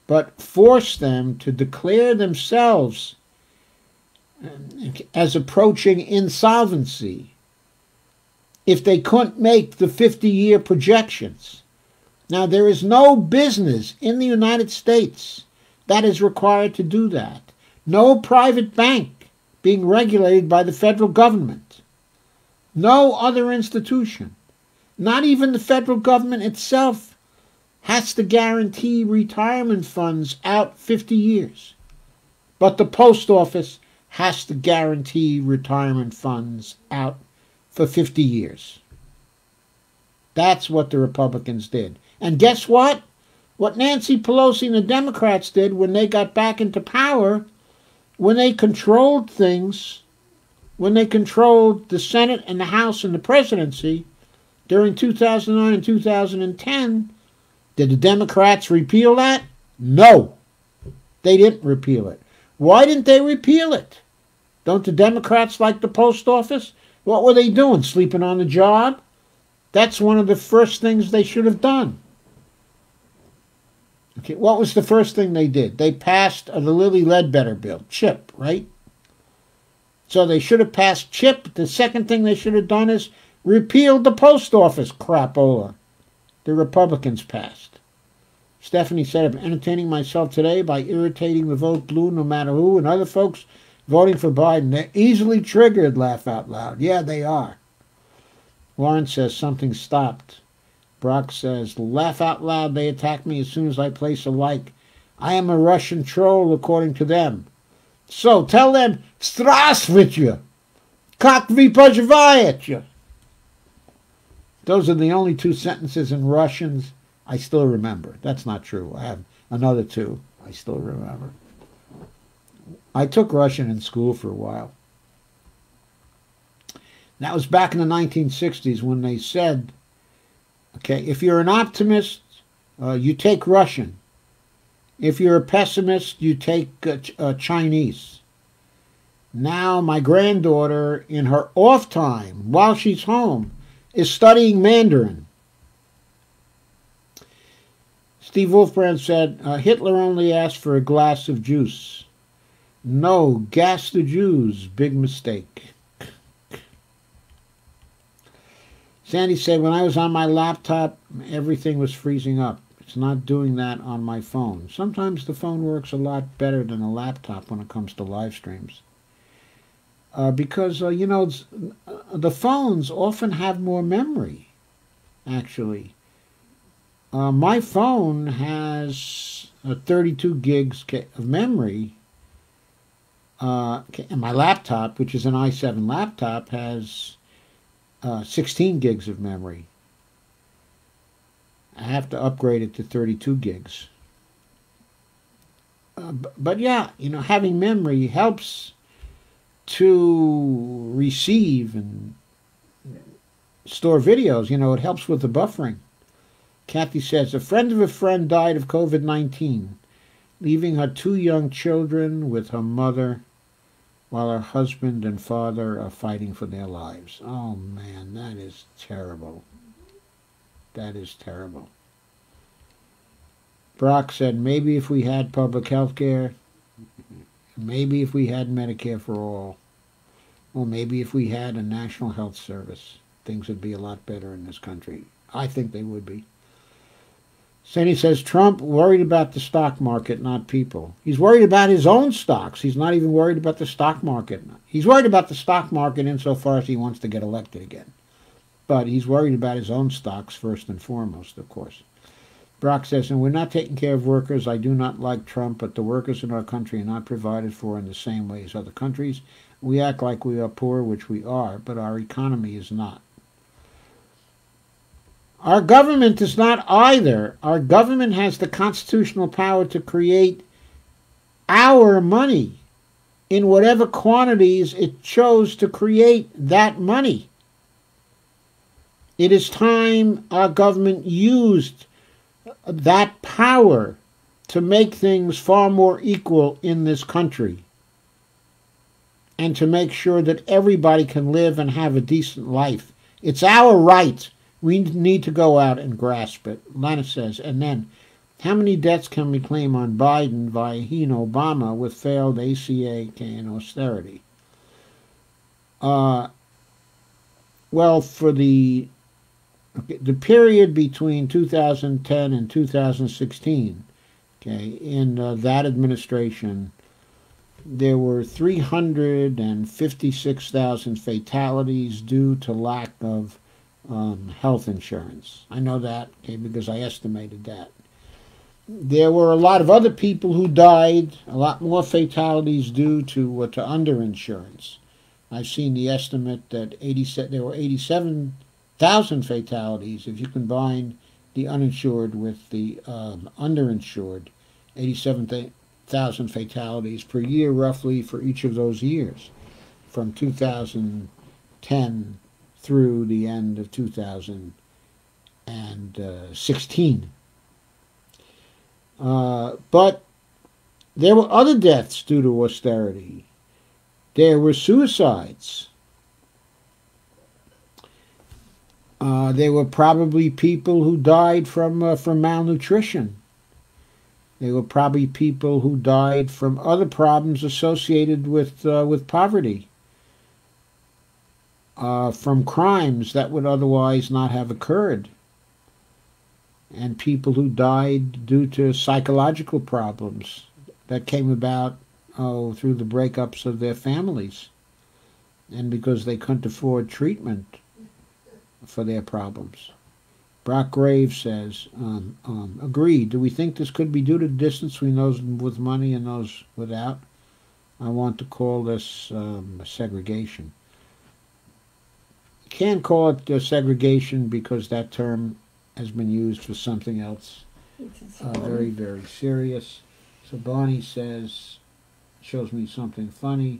but force them to declare themselves as approaching insolvency if they couldn't make the 50-year projections. Now, there is no business in the United States that is required to do that. No private bank being regulated by the federal government. No other institution, not even the federal government itself, has to guarantee retirement funds out 50 years. But the post office has to guarantee retirement funds out for 50 years. That's what the Republicans did. And guess what? What Nancy Pelosi and the Democrats did when they got back into power, when they controlled things, when they controlled the Senate and the House and the presidency during 2009 and 2010, did the Democrats repeal that? No, they didn't repeal it. Why didn't they repeal it? Don't the Democrats like the post office? What were they doing, sleeping on the job? That's one of the first things they should have done. Okay, what was the first thing they did? They passed the Lilly Ledbetter bill, CHIP, right? So they should have passed CHIP. The second thing they should have done is repealed the post office crapola the Republicans passed. Stephanie said, I'm entertaining myself today by irritating the vote blue no matter who, and other folks voting for Biden. They're easily triggered, laugh out loud. Yeah, they are. Warren says something stopped. Brock says, laugh out loud, they attack me as soon as I place a like. I am a Russian troll according to them. So tell them, Strasvitya, Kak vi pojivayetya. Those are the only two sentences in Russians I still remember. That's not true. I have another two I still remember. I took Russian in school for a while. That was back in the 1960s when they said, okay, if you're an optimist, you take Russian. If you're a pessimist, you take Chinese. Now my granddaughter, in her off time, while she's home, is studying Mandarin. Steve Wolfbrand said, Hitler only asked for a glass of juice. No, gas the Jews. Big mistake. Sandy said, when I was on my laptop, everything was freezing up. It's not doing that on my phone. Sometimes the phone works a lot better than a laptop when it comes to live streams. Because, you know, the phones often have more memory, actually. My phone has 32 gigs of memory, and my laptop, which is an i7 laptop, has 16 gigs of memory. I have to upgrade it to 32 gigs. But yeah, you know, having memory helps to receive and store videos. You know, it helps with the buffering. Kathy says, a friend of a friend died of COVID-19, leaving her 2 young children with her mother while her husband and father are fighting for their lives. Oh, man, that is terrible. That is terrible. Brock said, maybe if we had public health care, maybe if we had Medicare for all, or maybe if we had a national health service, things would be a lot better in this country. I think they would be. Sandy says, Trump worried about the stock market, not people. He's worried about his own stocks. He's not even worried about the stock market. He's worried about the stock market insofar as he wants to get elected again. But he's worried about his own stocks first and foremost, of course. Brock says, and we're not taking care of workers. I do not like Trump, but the workers in our country are not provided for in the same way as other countries. We act like we are poor, which we are, but our economy is not. Our government is not either. Our government has the constitutional power to create our money in whatever quantities it chose to create that money. It is time our government used that power to make things far more equal in this country and to make sure that everybody can live and have a decent life. It's our right. We need to go out and grasp it. Lana says, and then, how many debts can we claim on Biden via Obama with failed ACA and austerity? Well, for the period between 2010 and 2016, okay, in that administration, there were 356,000 fatalities due to lack of health insurance. I know that, okay, because I estimated that. There were a lot of other people who died, a lot more fatalities due to underinsurance. I've seen the estimate that there were 87,000 fatalities if you combine the uninsured with the underinsured. 87,000 fatalities per year, roughly, for each of those years, from 2010 through the end of 2016. But there were other deaths due to austerity. There were suicides. There were probably people who died from malnutrition. There were probably people who died from other problems associated with poverty. From crimes that would otherwise not have occurred, and people who died due to psychological problems that came about through the breakups of their families, and because they couldn't afford treatment for their problems. Brock Graves says, agreed. Do we think this could be due to the distance between those with money and those without? I want to call this segregation. Can't call it segregation because that term has been used for something else very, very serious. So Bonnie says, shows me something funny.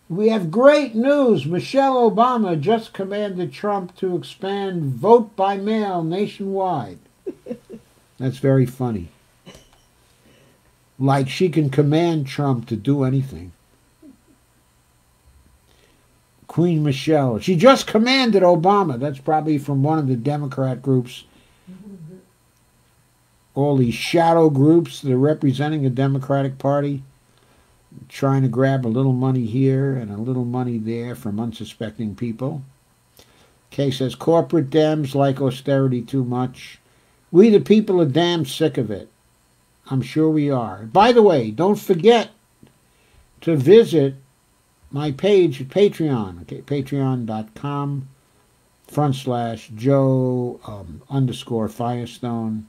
We have great news. Michelle Obama just commanded Trump to expand vote by mail nationwide. That's very funny. Like she can command Trump to do anything. Queen Michelle. She just commanded Obama. That's probably from one of the Democrat groups. All these shadow groups that are representing the Democratic Party, trying to grab a little money here and a little money there from unsuspecting people. Kay says, corporate Dems like austerity too much. We the people are damn sick of it. I'm sure we are. By the way, don't forget to visit my page at Patreon. Okay, patreon.com/Joe_Firestone.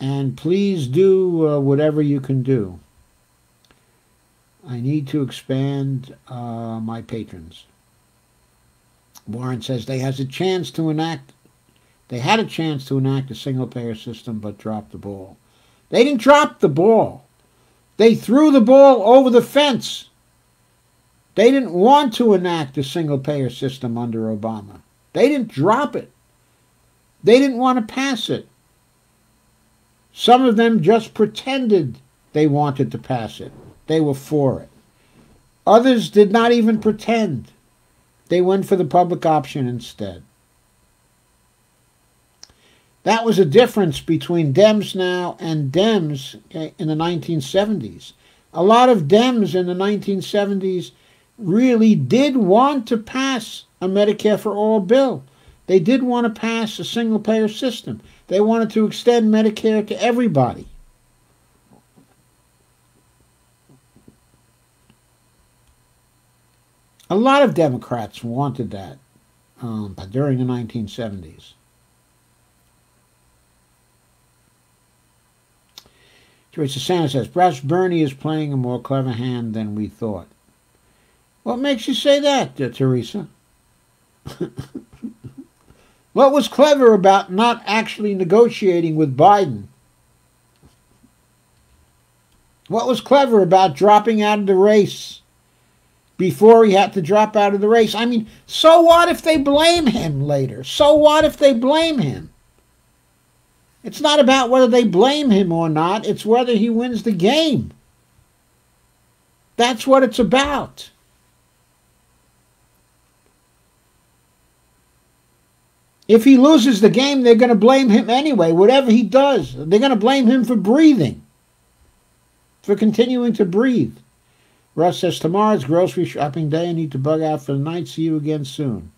And please do whatever you can do. I need to expand my patrons. Warren says they had a chance to enact a single-payer system, but dropped the ball. They didn't drop the ball. They threw the ball over the fence. They didn't want to enact a single-payer system under Obama. They didn't drop it. They didn't want to pass it. Some of them just pretended they wanted to pass it. They were for it. Others did not even pretend. They went for the public option instead. That was a difference between Dems now and Dems in the 1970s. A lot of Dems in the 1970s really did want to pass a Medicare for All bill. They did want to pass a single-payer system. They wanted to extend Medicare to everybody. A lot of Democrats wanted that during the 1970s. Teresa Sanders says, perhaps Bernie is playing a more clever hand than we thought. What makes you say that, Teresa? What was clever about not actually negotiating with Biden? What was clever about dropping out of the race before he had to drop out of the race? I mean, so what if they blame him later? So what if they blame him? It's not about whether they blame him or not. It's whether he wins the game. That's what it's about. If he loses the game, they're going to blame him anyway, whatever he does. They're going to blame him for breathing, for continuing to breathe. Russ says, tomorrow's grocery shopping day. I need to bug out for the night. See you again soon.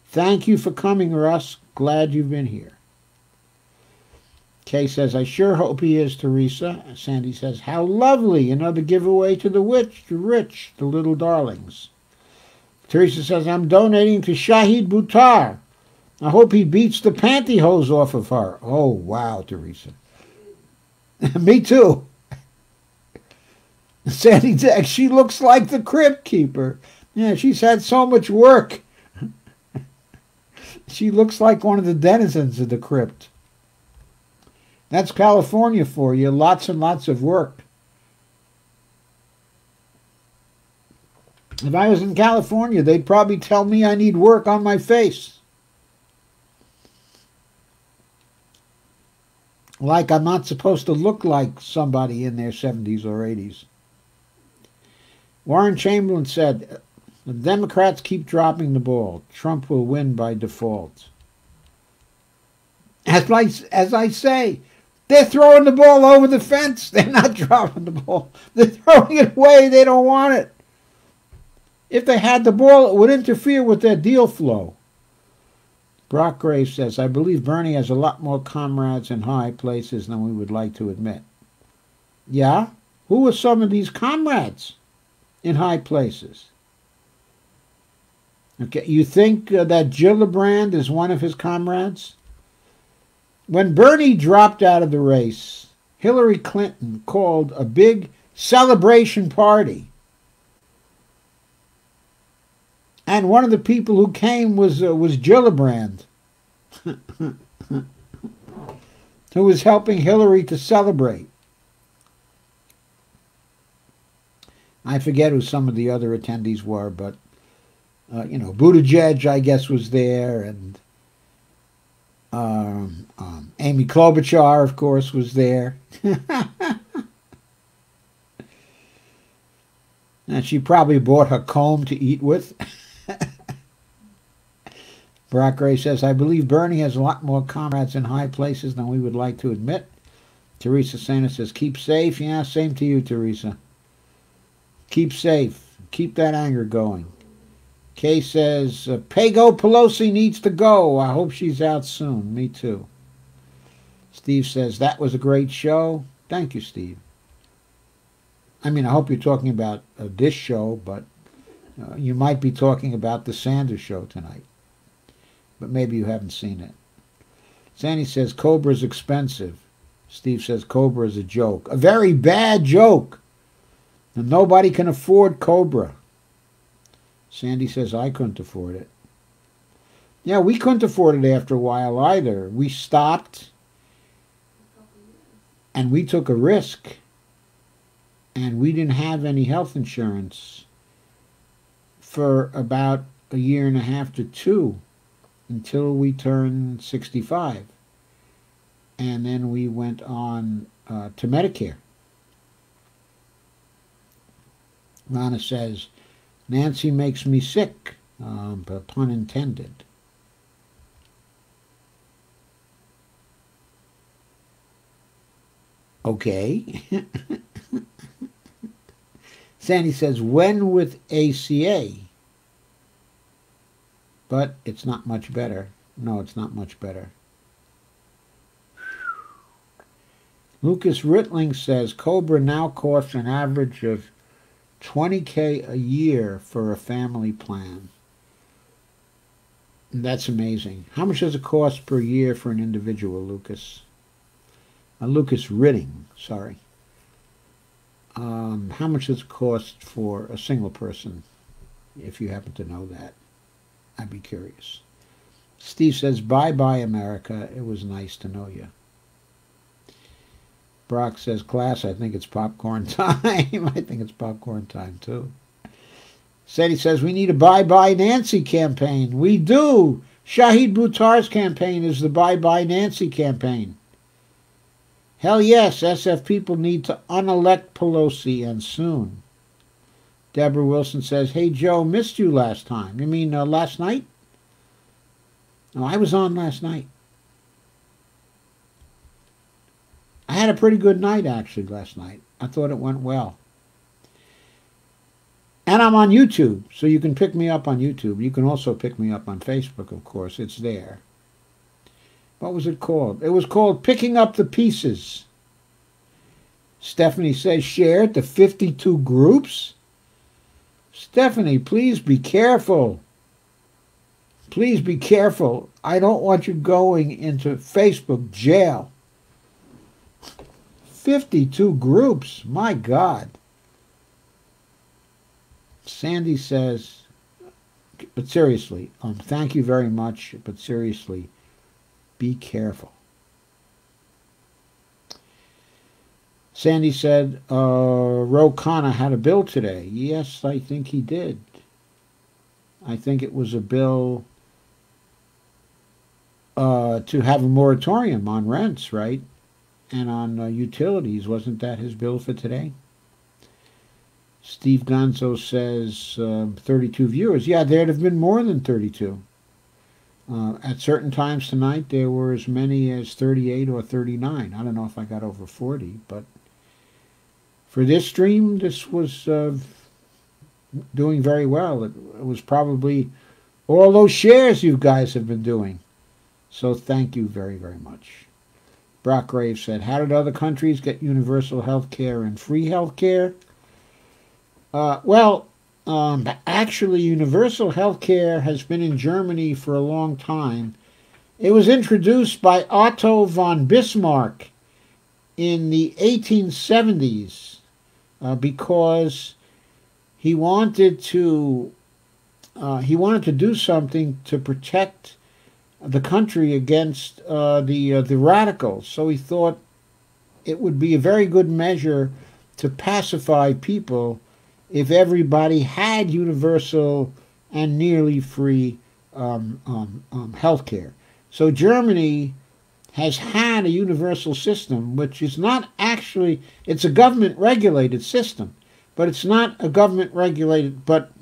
Thank you for coming, Russ. Glad you've been here. Kay says, I sure hope he is, Teresa. Sandy says, how lovely. Another giveaway to the rich, the little darlings. Teresa says, I'm donating to Shahid Buttar. I hope he beats the pantyhose off of her. Oh, wow, Teresa. Me too. Sandy says, she looks like the crypt keeper. Yeah, she's had so much work. She looks like one of the denizens of the crypt. That's California for you. Lots and lots of work. If I was in California, they'd probably tell me I need work on my face. Like I'm not supposed to look like somebody in their 70s or 80s. Warren Chamberlain said, the Democrats keep dropping the ball. Trump will win by default. As I say, they're throwing the ball over the fence. They're not dropping the ball. They're throwing it away. They don't want it. If they had the ball, it would interfere with their deal flow. Brock Graves says, I believe Bernie has a lot more comrades in high places than we would like to admit. Yeah? Who are some of these comrades in high places? Okay, you think that Gillibrand is one of his comrades? When Bernie dropped out of the race, Hillary Clinton called a big celebration party. And one of the people who came was Gillibrand, who was helping Hillary to celebrate. I forget who some of the other attendees were, but, Buttigieg, I guess, was there, and Amy Klobuchar, of course, was there. And she probably bought her comb to eat with. Brock Gray says, I believe Bernie has a lot more comrades in high places than we would like to admit. Teresa Santa says, keep safe. Yeah, same to you, Teresa. Keep safe. Keep that anger going. Kay says, Pago Pelosi needs to go. I hope she's out soon. Me too. Steve says, that was a great show. Thank you, Steve. I mean, I hope you're talking about this show, but you might be talking about the Sanders show tonight. But maybe you haven't seen it. Sandy says, Cobra's expensive. Steve says, Cobra is a joke. A very bad joke. And nobody can afford Cobra. Sandy says, I couldn't afford it. Yeah, we couldn't afford it after a while either. We stopped. And we took a risk. And we didn't have any health insurance for about a year and a half to 2 until we turned 65. And then we went on to Medicare. Rana says, Nancy makes me sick, but pun intended. Okay. Sandy says, when with ACA? But it's not much better. No, it's not much better. Lucas Ritling says, Cobra now costs an average of $20K a year for a family plan. That's amazing. How much does it cost per year for an individual, Lucas? Lucas Ritting, sorry. How much does it cost for a single person, if you happen to know that? I'd be curious. Steve says, bye-bye, America. It was nice to know you. Brock says, class, I think it's popcorn time. I think it's popcorn time, too. Sadie says, we need a bye-bye Nancy campaign. We do. Shahid Buttar's campaign is the bye-bye Nancy campaign. Hell yes, SF people need to unelect Pelosi, and soon. Deborah Wilson says, hey, Joe, missed you last time. You mean last night? No, I was on last night. I had a pretty good night, actually, last night. I thought it went well. And I'm on YouTube, so you can pick me up on YouTube. You can also pick me up on Facebook, of course. It's there. What was it called? It was called Picking Up the Pieces. Stephanie says, share it to 52 groups. Stephanie, please be careful. Please be careful. I don't want you going into Facebook jail. 52 groups. My God. Sandy says, but seriously, thank you very much, but seriously, be careful. Sandy said, Ro Khanna had a bill today. Yes, I think he did. I think it was a bill to have a moratorium on rents, right? And on utilities. Wasn't that his bill for today? Steve Gonzo says 32 viewers. Yeah, there'd have been more than 32. At certain times tonight, there were as many as 38 or 39. I don't know if I got over 40, but for this stream, this was doing very well. It was probably all those shares you guys have been doing. So thank you very, very much. Brock Graves said, how did other countries get universal health care and free health care? Actually, universal health care has been in Germany for a long time. It was introduced by Otto von Bismarck in the 1870s because he wanted to do something to protect the country against the radicals. So he thought it would be a very good measure to pacify people if everybody had universal and nearly free health care. So Germany has had a universal system, which is not actually, it's a government regulated system, but it's not a government regulated, but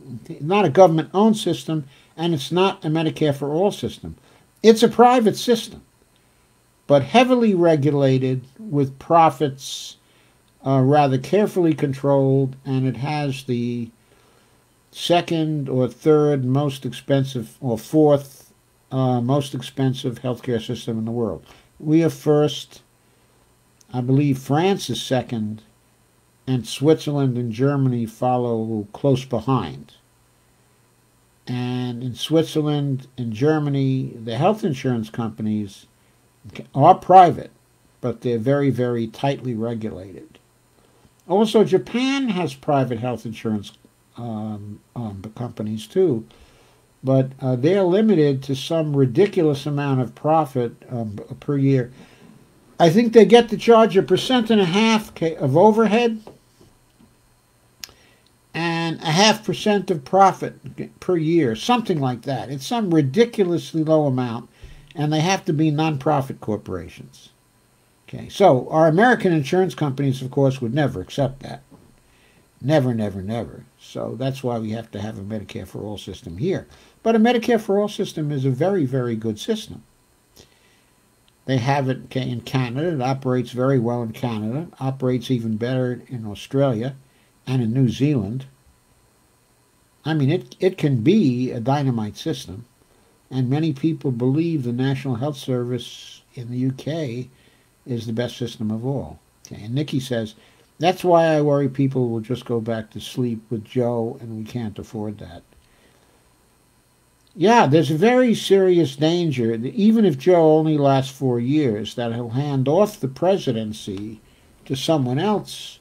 not a government owned system, and it's not a Medicare for all system. It's a private system, but heavily regulated with profits rather carefully controlled, and it has the second or third most expensive or fourth most expensive healthcare system in the world. We are first. I believe France is second, and Switzerland and Germany follow close behind. And in Switzerland and Germany, the health insurance companies are private, but they're very, very tightly regulated. Also, Japan has private health insurance companies too, but they're limited to some ridiculous amount of profit per year. I think they get to charge 1.5% of overhead and 0.5% of profit per year, something like that. It's some ridiculously low amount, and they have to be non-profit corporations. Okay, so our American insurance companies, of course, would never accept that. Never, never, never. So that's why we have to have a Medicare for all system here. But a Medicare for all system is a very, very good system. They have it in Canada. It operates very well in Canada. Operates even better in Australia and in New Zealand. I mean, it can be a dynamite system. And many people believe the National Health Service in the UK is the best system of all. Okay, and Nikki says, that's why I worry people will just go back to sleep with Joe, and we can't afford that. Yeah, there's a very serious danger, that even if Joe only lasts 4 years, that he'll hand off the presidency to someone else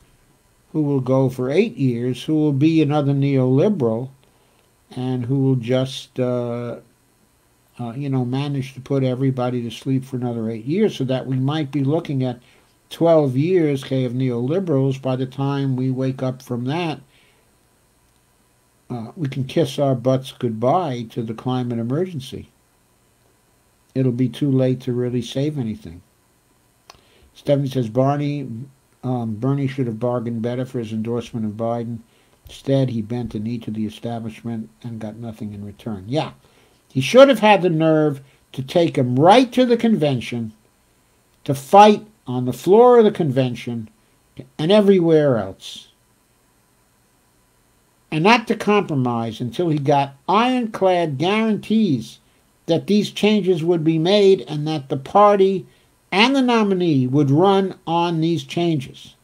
who will go for 8 years, who will be another neoliberal, and who will just, manage to put everybody to sleep for another 8 years, so that we might be looking at 12 years, of neoliberals. By the time we wake up from that, we can kiss our butts goodbye to the climate emergency. It'll be too late to really save anything. Stephanie says, Bernie should have bargained better for his endorsement of Biden. Instead, he bent a knee to the establishment and got nothing in return. Yeah, he should have had the nerve to take him right to the convention, to fight on the floor of the convention and everywhere else, and not to compromise until he got ironclad guarantees that these changes would be made and that the party and the nominee would run on these changes.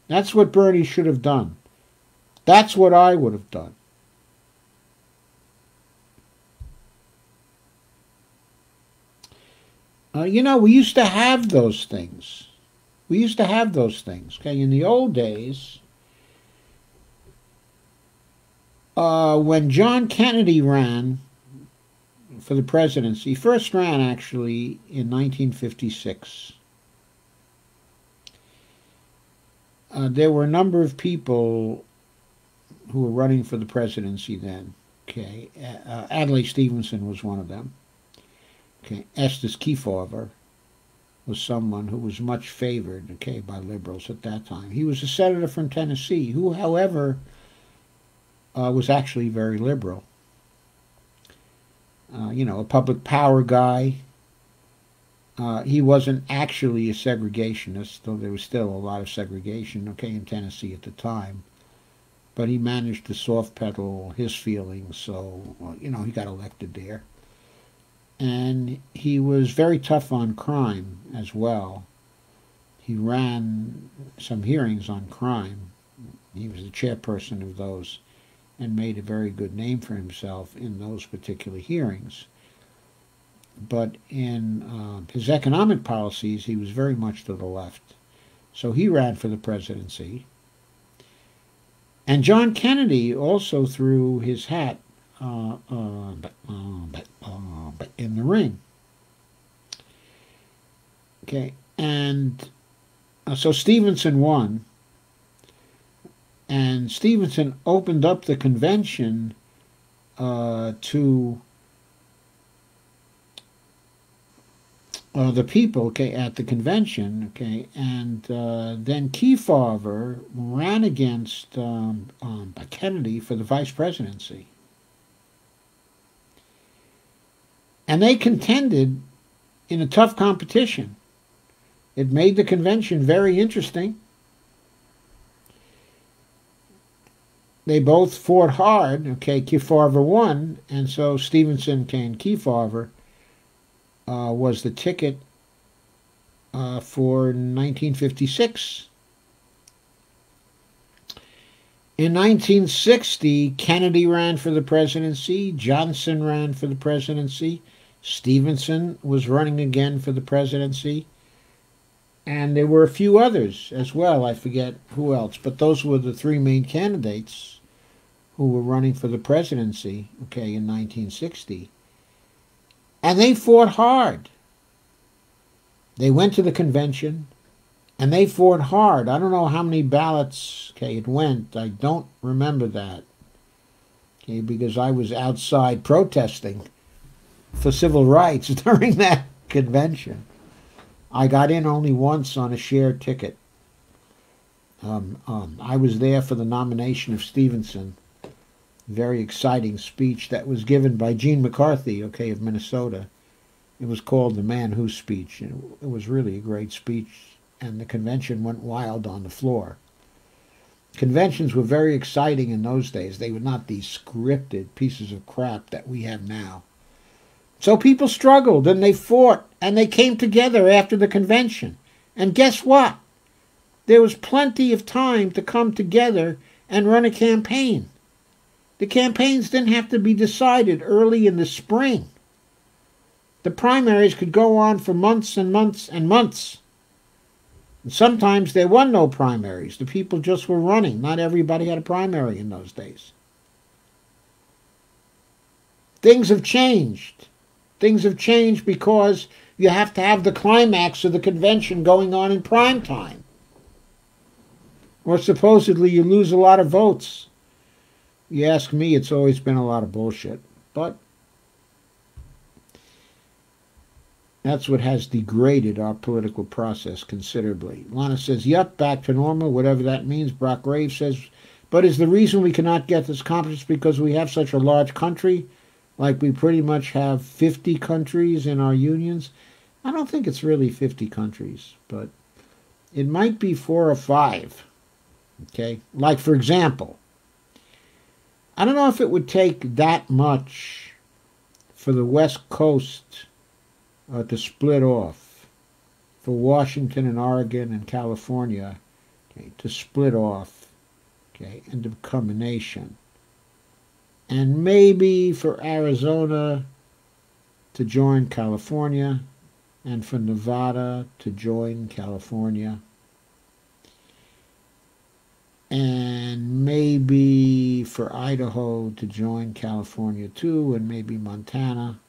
That's what Bernie should have done. That's what I would have done. We used to have those things. Okay, in the old days, when John Kennedy ran for the presidency, he first ran actually in 1956. There were a number of people who were running for the presidency then. Okay, Adlai Stevenson was one of them. Okay, Estes Kefauver was someone who was much favored, by liberals at that time. He was a senator from Tennessee, who, however, was actually very liberal. A public power guy. He wasn't actually a segregationist, though there was still a lot of segregation, in Tennessee at the time. But he managed to soft pedal his feelings, so, he got elected there. And he was very tough on crime as well. He ran some hearings on crime. He was the chairperson of those and made a very good name for himself in those particular hearings. But in his economic policies, he was very much to the left. So he ran for the presidency. And John Kennedy also threw his hat in the ring. And so Stevenson won, and And Stevenson opened up the convention to the people, okay, at the convention, okay, and then Kefauver ran against Kennedy for the vice presidency. And they contended in a tough competition. It made the convention very interesting. They both fought hard. Okay, Kefauver won, and so Stevenson and Kefauver was the ticket for 1956. In 1960, Kennedy ran for the presidency, Johnson ran for the presidency, Stevenson was running again for the presidency, and there were a few others as well. I forget who else, but those were the three main candidates who were running for the presidency, okay, in 1960. And they fought hard. They went to the convention, and they fought hard. I don't know how many ballots, okay, it went. I don't remember that, okay, because I was outside protesting for civil rights during that convention. I got in only once on a shared ticket. I was there for the nomination of Stevenson. Very exciting speech that was given by Gene McCarthy, okay, of Minnesota. It was called the Man Who speech. And it was really a great speech, and the convention went wild on the floor. Conventions were very exciting in those days. They were not these scripted pieces of crap that we have now. So people struggled, and they fought, and they came together after the convention. And guess what? There was plenty of time to come together and run a campaign. The campaigns didn't have to be decided early in the spring. The primaries could go on for months and months and months. And sometimes there were no primaries. The people just were running. Not everybody had a primary in those days. Things have changed. Things have changed because you have to have the climax of the convention going on in prime time. Or supposedly you lose a lot of votes. You ask me, it's always been a lot of bullshit. But that's what has degraded our political process considerably. Lana says, yep, back to normal, whatever that means. Brock Graves says, but is the reason we cannot get this accomplished because we have such a large country? Like we pretty much have 50 countries in our unions? I don't think it's really 50 countries, but it might be 4 or 5. Okay? Like, for example, I don't know if it would take that much for the West Coast to split off, for Washington and Oregon and California, okay, to split off, okay, and to become a nation. And maybe for Arizona to join California, and for Nevada to join California, and maybe for Idaho to join California too, and maybe Montana.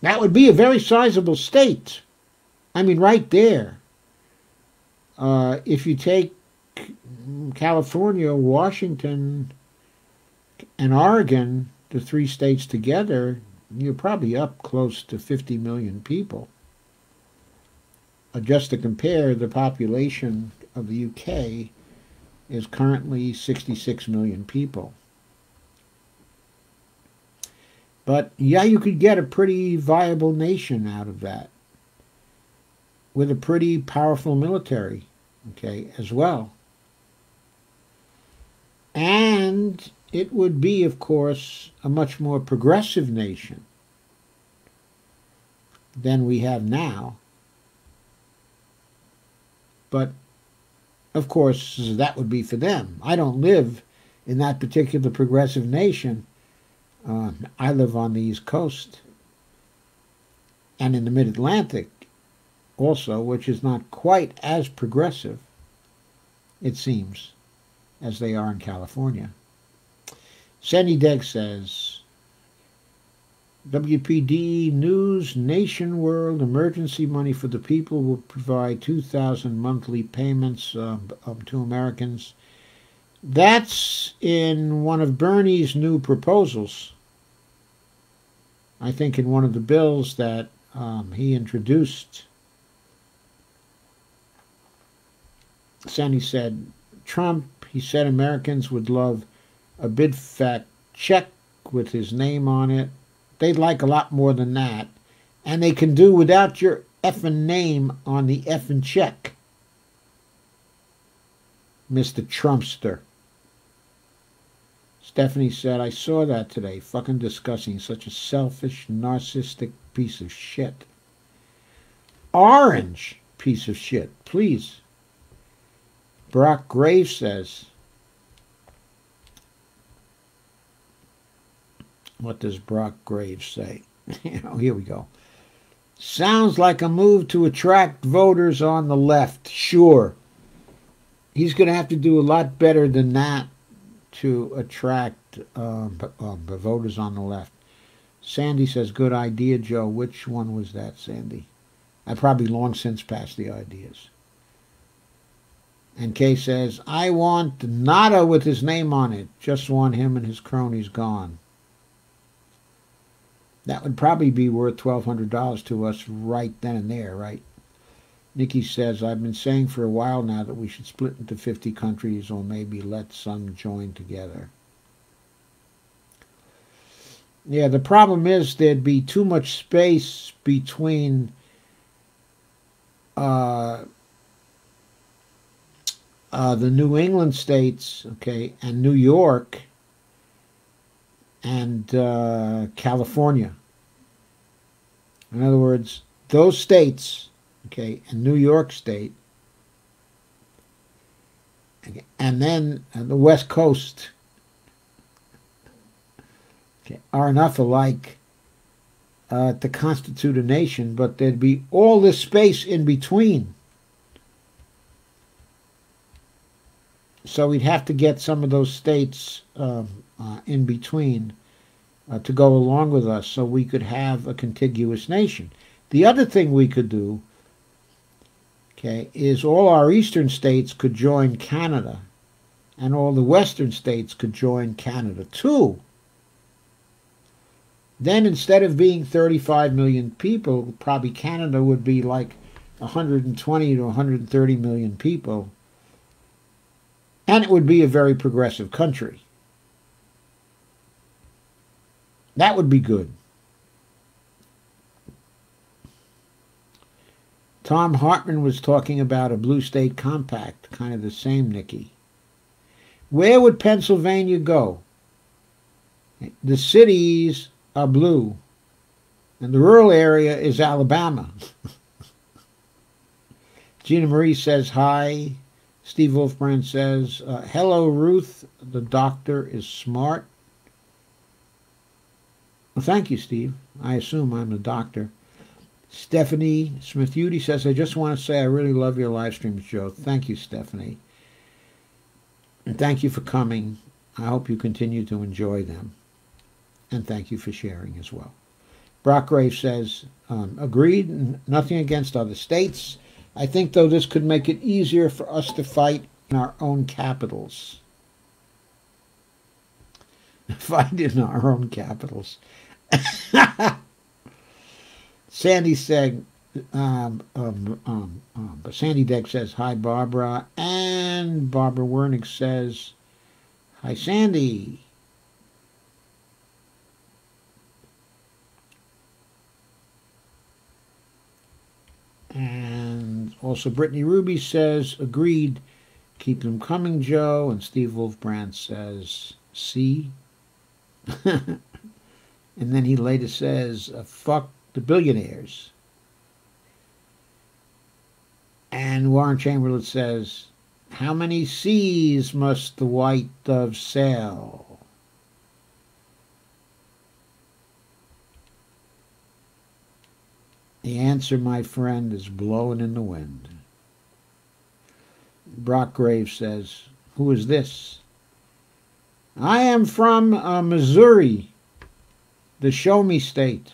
That would be a very sizable state. I mean, right there. If you take California, Washington, and Oregon, the 3 states together, you're probably up close to 50 million people. Just to compare, the population of the UK is currently 66 million people. But yeah, you could get a pretty viable nation out of that, with a pretty powerful military, okay, as well. And it would be, of course, a much more progressive nation than we have now. But, of course, that would be for them. I don't live in that particular progressive nation. I live on the East Coast and in the Mid-Atlantic also, which is not quite as progressive, it seems, as they are in California. Sandy Degg says, WPD News, Nation World, emergency money for the people will provide 2,000 monthly payments to Americans. That's in one of Bernie's new proposals. I think in one of the bills that he introduced. Sandy said, Trump, he said Americans would love a big fat check with his name on it. They'd like a lot more than that. And they can do without your effing name on the effing check. Mr. Trumpster. Stephanie said, I saw that today. Fucking disgusting. Such a selfish, narcissistic piece of shit. Orange piece of shit. Please. Brock Graves says, what does Brock Graves say? Here we go. Sounds like a move to attract voters on the left. Sure. He's going to have to do a lot better than that to attract the voters on the left. Sandy says, good idea, Joe. Which one was that, Sandy? I probably long since passed the ideas. And Kay says, I want nada with his name on it. Just want him and his cronies gone. That would probably be worth $1,200 to us right then and there, right? Nikki says, I've been saying for a while now that we should split into 50 countries or maybe let some join together. Yeah, the problem is there'd be too much space between the New England states, okay, and New York and California. In other words, those states, okay, and New York State, okay, and then the West Coast, okay, are enough alike to constitute a nation, but there'd be all this space in between. So we'd have to get some of those states in between to go along with us so we could have a contiguous nation. The other thing we could do, okay, is all our eastern states could join Canada and all the western states could join Canada too. Then instead of being 35 million people, probably Canada would be like 120 to 130 million people. And it would be a very progressive country. That would be good. Tom Hartman was talking about a blue state compact, kind of the same, Nikki. Where would Pennsylvania go? The cities are blue, and the rural area is Alabama. Gina Marie says hi. Steve Wolfbrand says, hello, Ruth. The doctor is smart. Well, thank you, Steve. I assume I'm the doctor. Stephanie Smith-Udy says, I just want to say I really love your live streams, Joe. Thank you, Stephanie. And thank you for coming. I hope you continue to enjoy them. And thank you for sharing as well. Brock Graves says, agreed, nothing against other states. I think, though, this could make it easier for us to fight in our own capitals. Fight in our own capitals. Sandy said, Sandy Deck says, hi, Barbara. And Barbara Wernick says, hi, Sandy. And also Brittany Ruby says, agreed, keep them coming, Joe. And Steve Wolfbrand says, see. And then he later says, fuck the billionaires. And Warren Chamberlain says, how many seas must the white dove sail? The answer, my friend, is blowing in the wind. Brock Graves says, who is this? I am from Missouri. the show me state.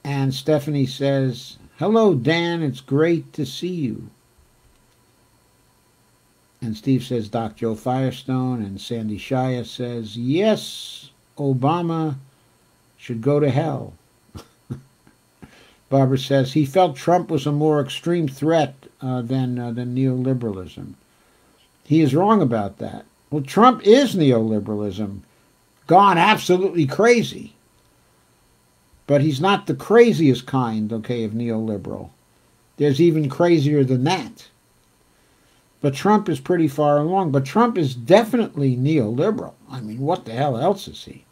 And Stephanie says, hello, Dan, it's great to see you. And Steve says, Doc Joe Firestone. And Sandy Shia says, yes, Obama should go to hell. Barbara says, he felt Trump was a more extreme threat than neoliberalism. He is wrong about that. Well, Trump is neoliberalism, gone absolutely crazy. But he's not the craziest kind, okay, of neoliberal. There's even crazier than that. But Trump is pretty far along. But Trump is definitely neoliberal. I mean, what the hell else is he?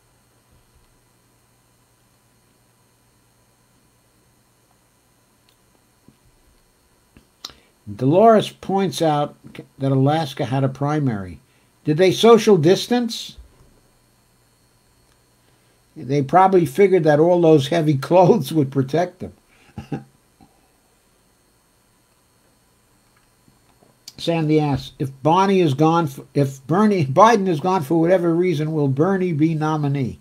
Dolores points out that Alaska had a primary. Did they social distance? They probably figured that all those heavy clothes would protect them. Sandy asks, if Biden is gone for whatever reason, will Bernie be nominee?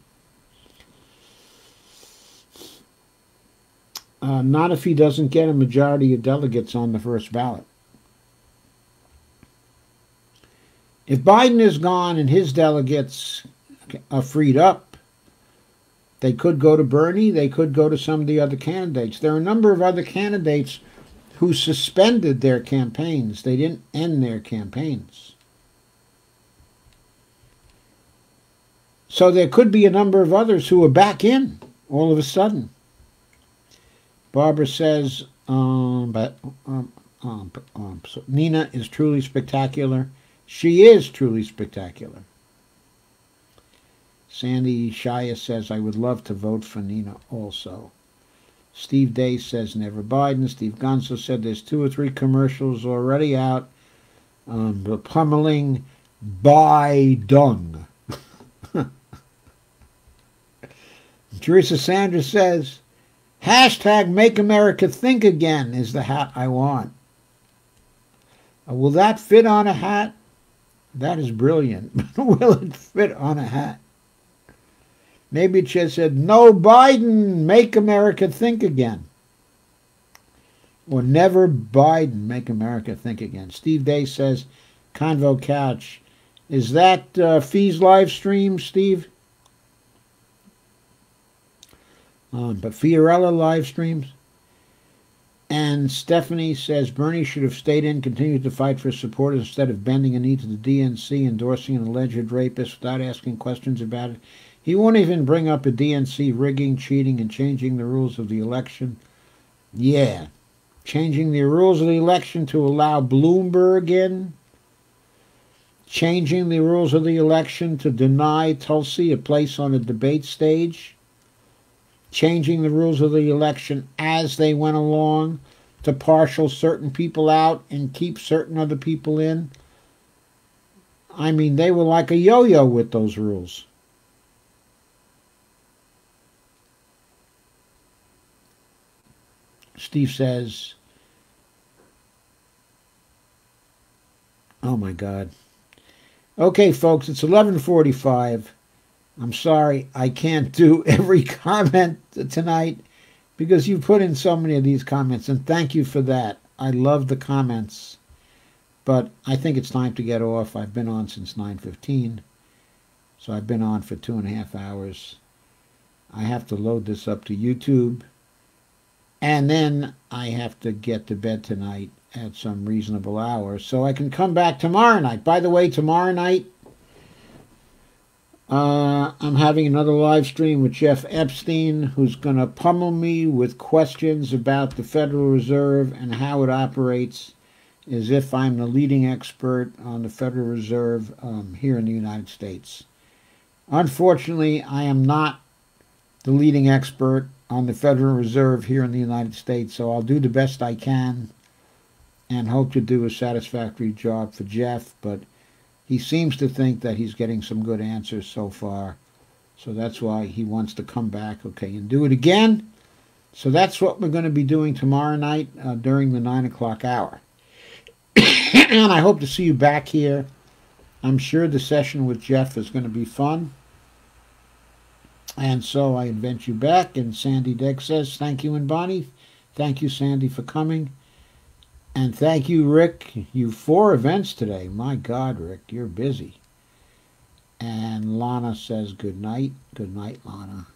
Not if he doesn't get a majority of delegates on the first ballot. If Biden is gone and his delegates are freed up, they could go to Bernie, they could go to some of the other candidates. There are a number of other candidates who suspended their campaigns. They didn't end their campaigns. So there could be a number of others who are back in all of a sudden. Barbara says, Nina is truly spectacular. She is truly spectacular. Sandy Shia says, I would love to vote for Nina also. Steve Day says, never Biden. Steve Gonzo said there's 2 or 3 commercials already out. The pummeling Biden. Teresa Sanders says, hashtag Make America Think Again is the hat I want. Will that fit on a hat? That is brilliant. Will it fit on a hat? Maybe it just said, no Biden, make America think again. Or never Biden, make America think again. Steve Day says, Convo Couch. Is that Fee's live stream, Steve? But Fiorella live streams. And Stephanie says, Bernie should have stayed in, continued to fight for supporters instead of bending a knee to the DNC, endorsing an alleged rapist without asking questions about it. He won't even bring up a DNC rigging, cheating, and changing the rules of the election. Yeah, changing the rules of the election to allow Bloomberg in. Changing the rules of the election to deny Tulsi a place on a debate stage. Changing the rules of the election as they went along to partial certain people out and keep certain other people in. I mean, they were like a yo-yo with those rules. Steve says, oh my God. Okay, folks, it's 11:45. I'm sorry I can't do every comment tonight because you put in so many of these comments, and thank you for that. I love the comments, but I think it's time to get off. I've been on since 9:15, so I've been on for 2.5 hours. I have to load this up to YouTube, and then I have to get to bed tonight at some reasonable hour so I can come back tomorrow night. By the way, tomorrow night, I'm having another live stream with Jeff Epstein, who's going to pummel me with questions about the Federal Reserve and how it operates, as if I'm the leading expert on the Federal Reserve here in the United States. Unfortunately, I am not the leading expert on the Federal Reserve here in the United States, so I'll do the best I can and hope to do a satisfactory job for Jeff, but he seems to think that he's getting some good answers so far, so that's why he wants to come back, okay, and do it again. So that's what we're going to be doing tomorrow night during the 9 o'clock hour. And I hope to see you back here. I'm sure the session with Jeff is going to be fun. And so I invite you back, and Sandy Dick says, thank you, and Bonnie. Thank you, Sandy, for coming. And thank you, Rick. You 4 events today. My God, Rick, you're busy. And Lana says good night. Good night, Lana.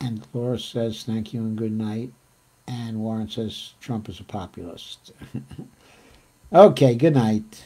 And Laura says thank you and good night. And Warren says Trump is a populist. Okay, good night.